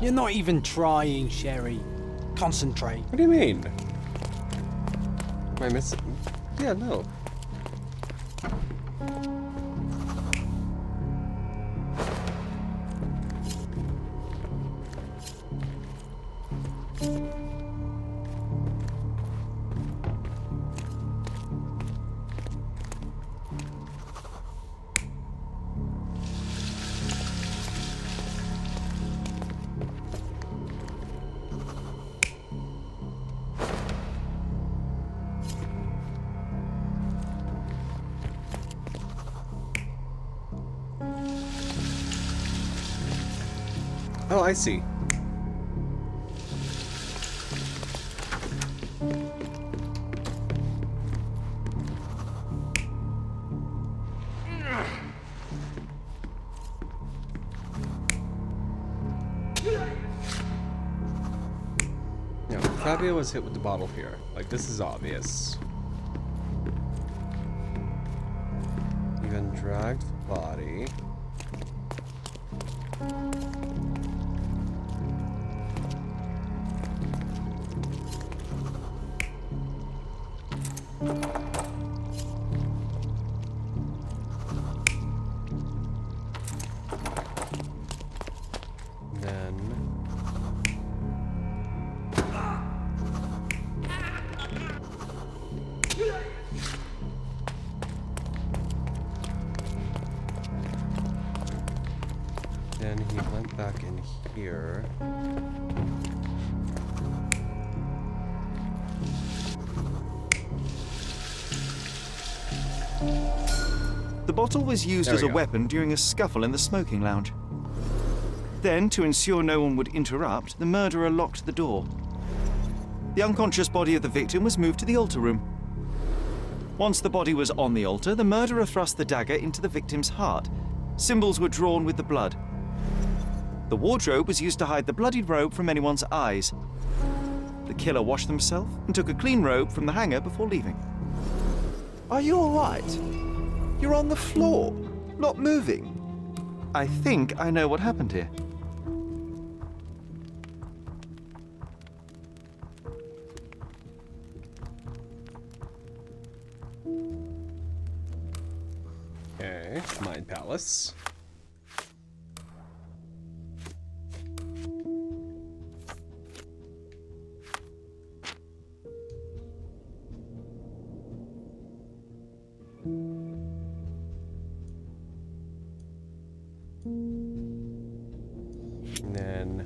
You're not even trying, Sherry. Concentrate. What do you mean? Am I missing? Yeah, no. I see. Now, Fabio was hit with the bottle here. Like, this is obvious. He then dragged the body. Then he went back in here. The bottle was used There as we a go. weapon during a scuffle in the smoking lounge. Then, to ensure no one would interrupt, the murderer locked the door. The unconscious body of the victim was moved to the altar room. Once the body was on the altar, the murderer thrust the dagger into the victim's heart. Symbols were drawn with the blood. The wardrobe was used to hide the bloodied robe from anyone's eyes. The killer washed himself and took a clean robe from the hanger before leaving. Are you all right? You're on the floor, not moving. I think I know what happened here. Okay, Mind Palace. And then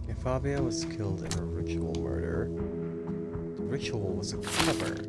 if Fabio was killed in a ritual murder, the ritual was a cover.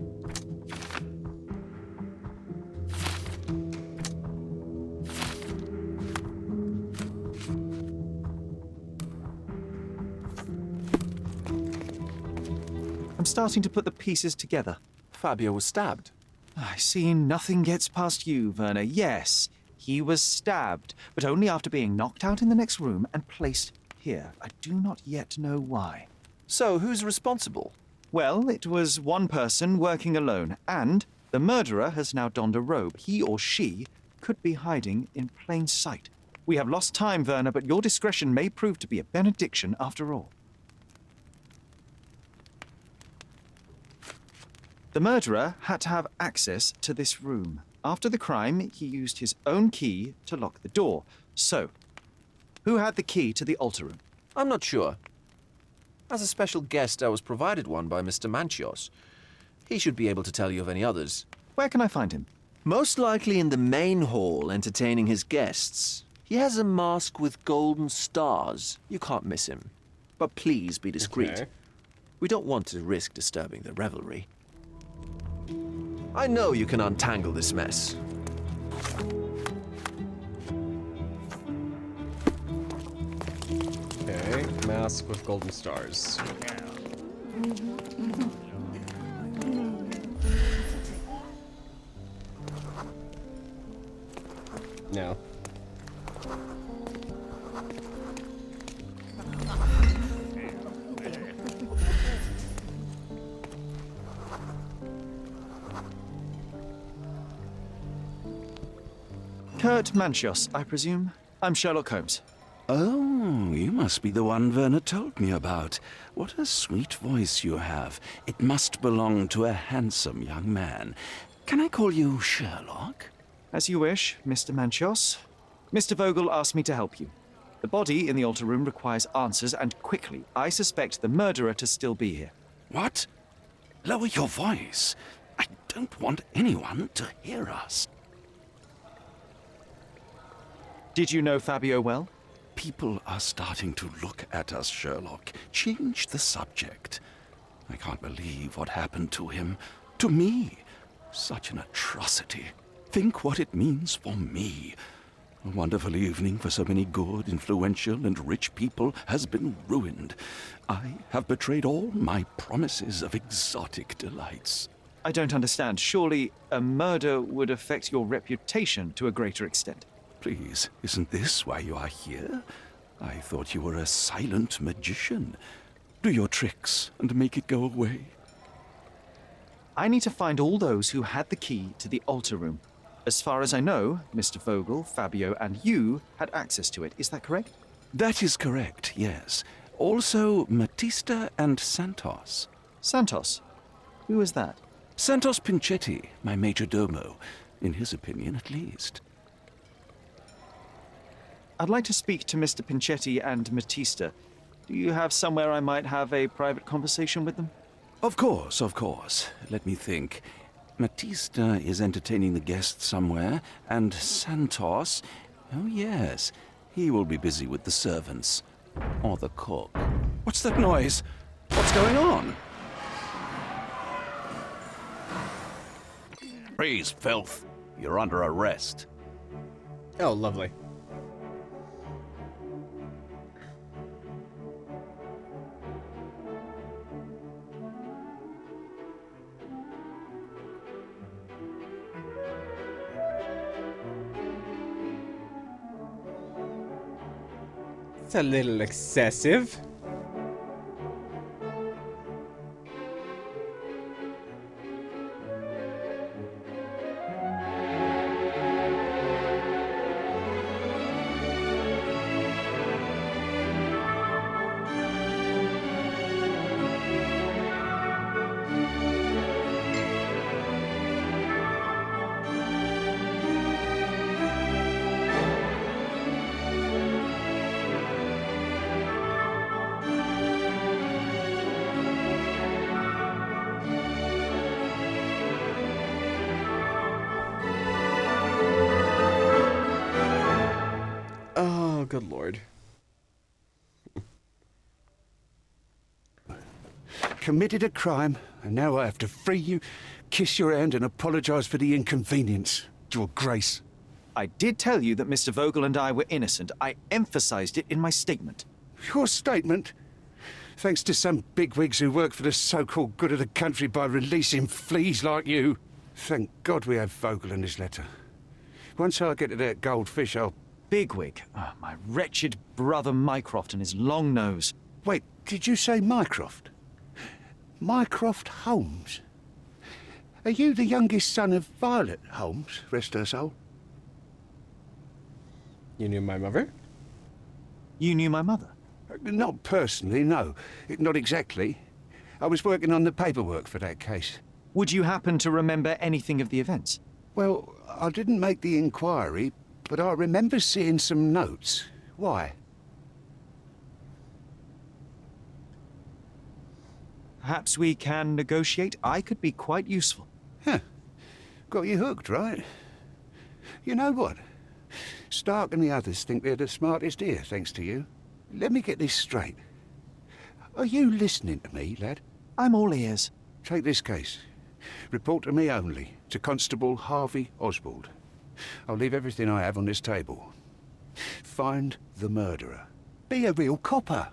I'm starting to put the pieces together. Fabio was stabbed. I see nothing gets past you, Werner. Yes, he was stabbed, but only after being knocked out in the next room and placed here. I do not yet know why. So, who's responsible? Well, it was one person working alone, and the murderer has now donned a robe. He or she could be hiding in plain sight. We have lost time, Werner, but your discretion may prove to be a benediction after all. The murderer had to have access to this room. After the crime, he used his own key to lock the door. So, who had the key to the altar room? I'm not sure. As a special guest, I was provided one by Mr. Manchios. He should be able to tell you of any others. Where can I find him? Most likely in the main hall, entertaining his guests. He has a mask with golden stars. You can't miss him. But please be discreet. Okay. We don't want to risk disturbing the revelry. I know you can untangle this mess. Okay, mask with golden stars. No. Kurt Manchios, I presume. I'm Sherlock Holmes. Oh, you must be the one Werner told me about. What a sweet voice you have. It must belong to a handsome young man. Can I call you Sherlock? As you wish, Mr. Manchios. Mr. Vogel asked me to help you. The body in the altar room requires answers, and quickly. I suspect the murderer to still be here. What? Lower your voice. I don't want anyone to hear us. Did you know Fabio well? People are starting to look at us, Sherlock. Change the subject. I can't believe what happened to him. To me. Such an atrocity. Think what it means for me. A wonderful evening for so many good, influential, and rich people has been ruined. I have betrayed all my promises of exotic delights. I don't understand. Surely a murder would affect your reputation to a greater extent. Please, isn't this why you are here? I thought you were a silent magician. Do your tricks and make it go away. I need to find all those who had the key to the altar room. As far as I know, Mr. Vogel, Fabio, and you had access to it. Is that correct? That is correct, yes. Also, Matista and Santos. Santos? Who is that? Santos Pinchetti, my major domo. In his opinion, at least. I'd like to speak to Mr. Pinchetti and Matista. Do you have somewhere I might have a private conversation with them? Of course, of course. Let me think. Matista is entertaining the guests somewhere, and Santos... Oh, yes. He will be busy with the servants. Or the cook. What's that noise? What's going on? Freeze, filth. You're under arrest. Oh, lovely. It's a little excessive. Oh, good lord. Committed a crime, and now I have to free you, kiss your hand, and apologize for the inconvenience, Your Grace. I did tell you that Mr. Vogel and I were innocent. I emphasized it in my statement. Your statement? Thanks to some bigwigs who work for the so-called good of the country by releasing fleas like you. Thank God we have Vogel in this letter. Once I get to that goldfish, I'll... Bigwig? Oh, my wretched brother Mycroft and his long nose. Wait, did you say Mycroft? Mycroft Holmes? Are you the youngest son of Violet Holmes, rest her soul? You knew my mother? You knew my mother? Not personally, no. Not exactly. I was working on the paperwork for that case. Would you happen to remember anything of the events? Well, I didn't make the inquiry, but I remember seeing some notes. Why? Perhaps we can negotiate. I could be quite useful. Huh. Got you hooked, right? You know what? Stark and the others think they're the smartest here, thanks to you. Let me get this straight. Are you listening to me, lad? I'm all ears. Take this case. Report to me only, to Constable Harvey Oswald. I'll leave everything I have on this table. Find the murderer. Be a real copper.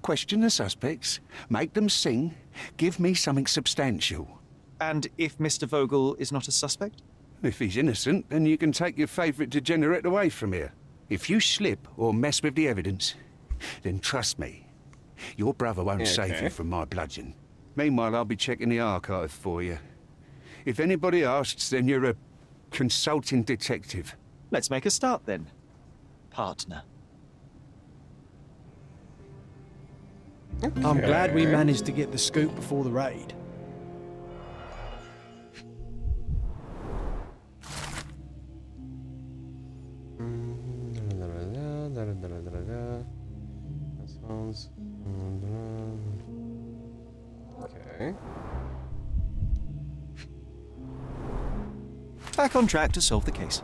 Question the suspects, make them sing, give me something substantial. And if Mr. Vogel is not a suspect? If he's innocent, then you can take your favourite degenerate away from here. If you slip or mess with the evidence, then trust me, your brother won't save you from my bludgeon. Meanwhile, I'll be checking the archive for you. If anybody asks, then you're a consulting detective. Let's make a start then, partner. I'm glad we managed to get the scoop before the raid. Okay. Back on track to solve the case.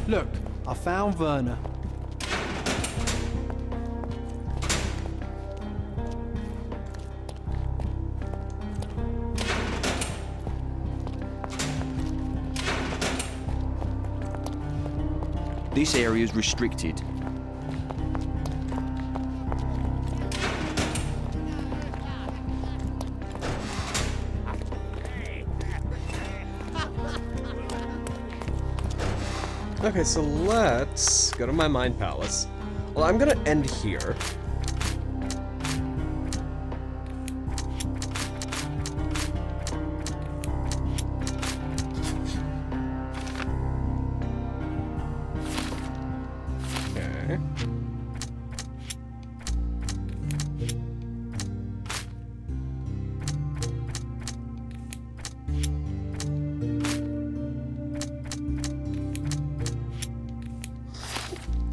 Look, I found Werner. This area is restricted. Okay, so let's go to my mind palace. Well, I'm gonna end here. Okay.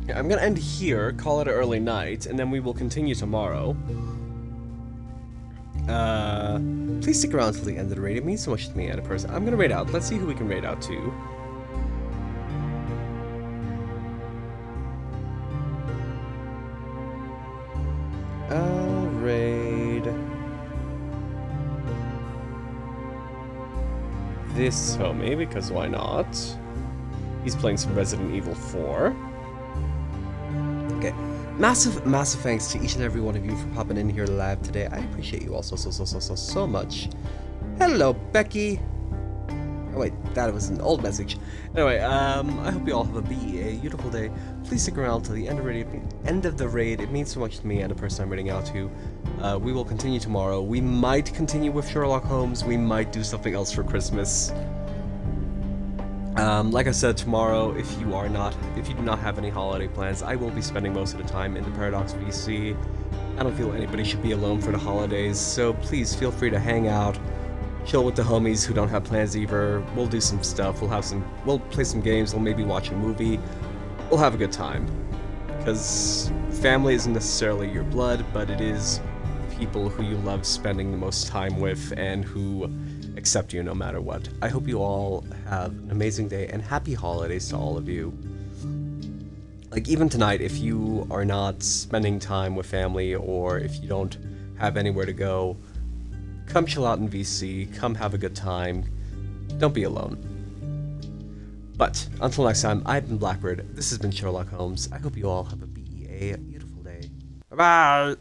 Yeah, I'm gonna end here, call it an early night, and then we will continue tomorrow. Please stick around till the end of the raid. It means so much to me as a person. I'm gonna raid out. Let's see who we can raid out to. Raid this homie, because why not? He's playing some Resident Evil 4. Okay. Massive thanks to each and every one of you for popping in here live today. I appreciate you all so much. Hello, Becky. Oh wait, that was an old message. Anyway, I hope you all have a beautiful day. Please stick around till the end of the raid. It means so much to me and the person I'm raiding out to. We will continue tomorrow. We might continue with Sherlock Holmes. We might do something else for Christmas. Like I said, tomorrow, if you do not have any holiday plans, I will be spending most of the time in the Paradox VC. I don't feel anybody should be alone for the holidays, so please feel free to hang out, chill with the homies who don't have plans either. We'll do some stuff. We'll play some games. We'll maybe watch a movie. We'll have a good time. Because family isn't necessarily your blood, but it is people who you love spending the most time with and who accept you no matter what. I hope you all have an amazing day and happy holidays to all of you. Like, even tonight, if you are not spending time with family or if you don't have anywhere to go, come chill out in VC, come have a good time. Don't be alone. But until next time, I've been Blackbird. This has been Sherlock Holmes. I hope you all have a beautiful day. Bye-bye!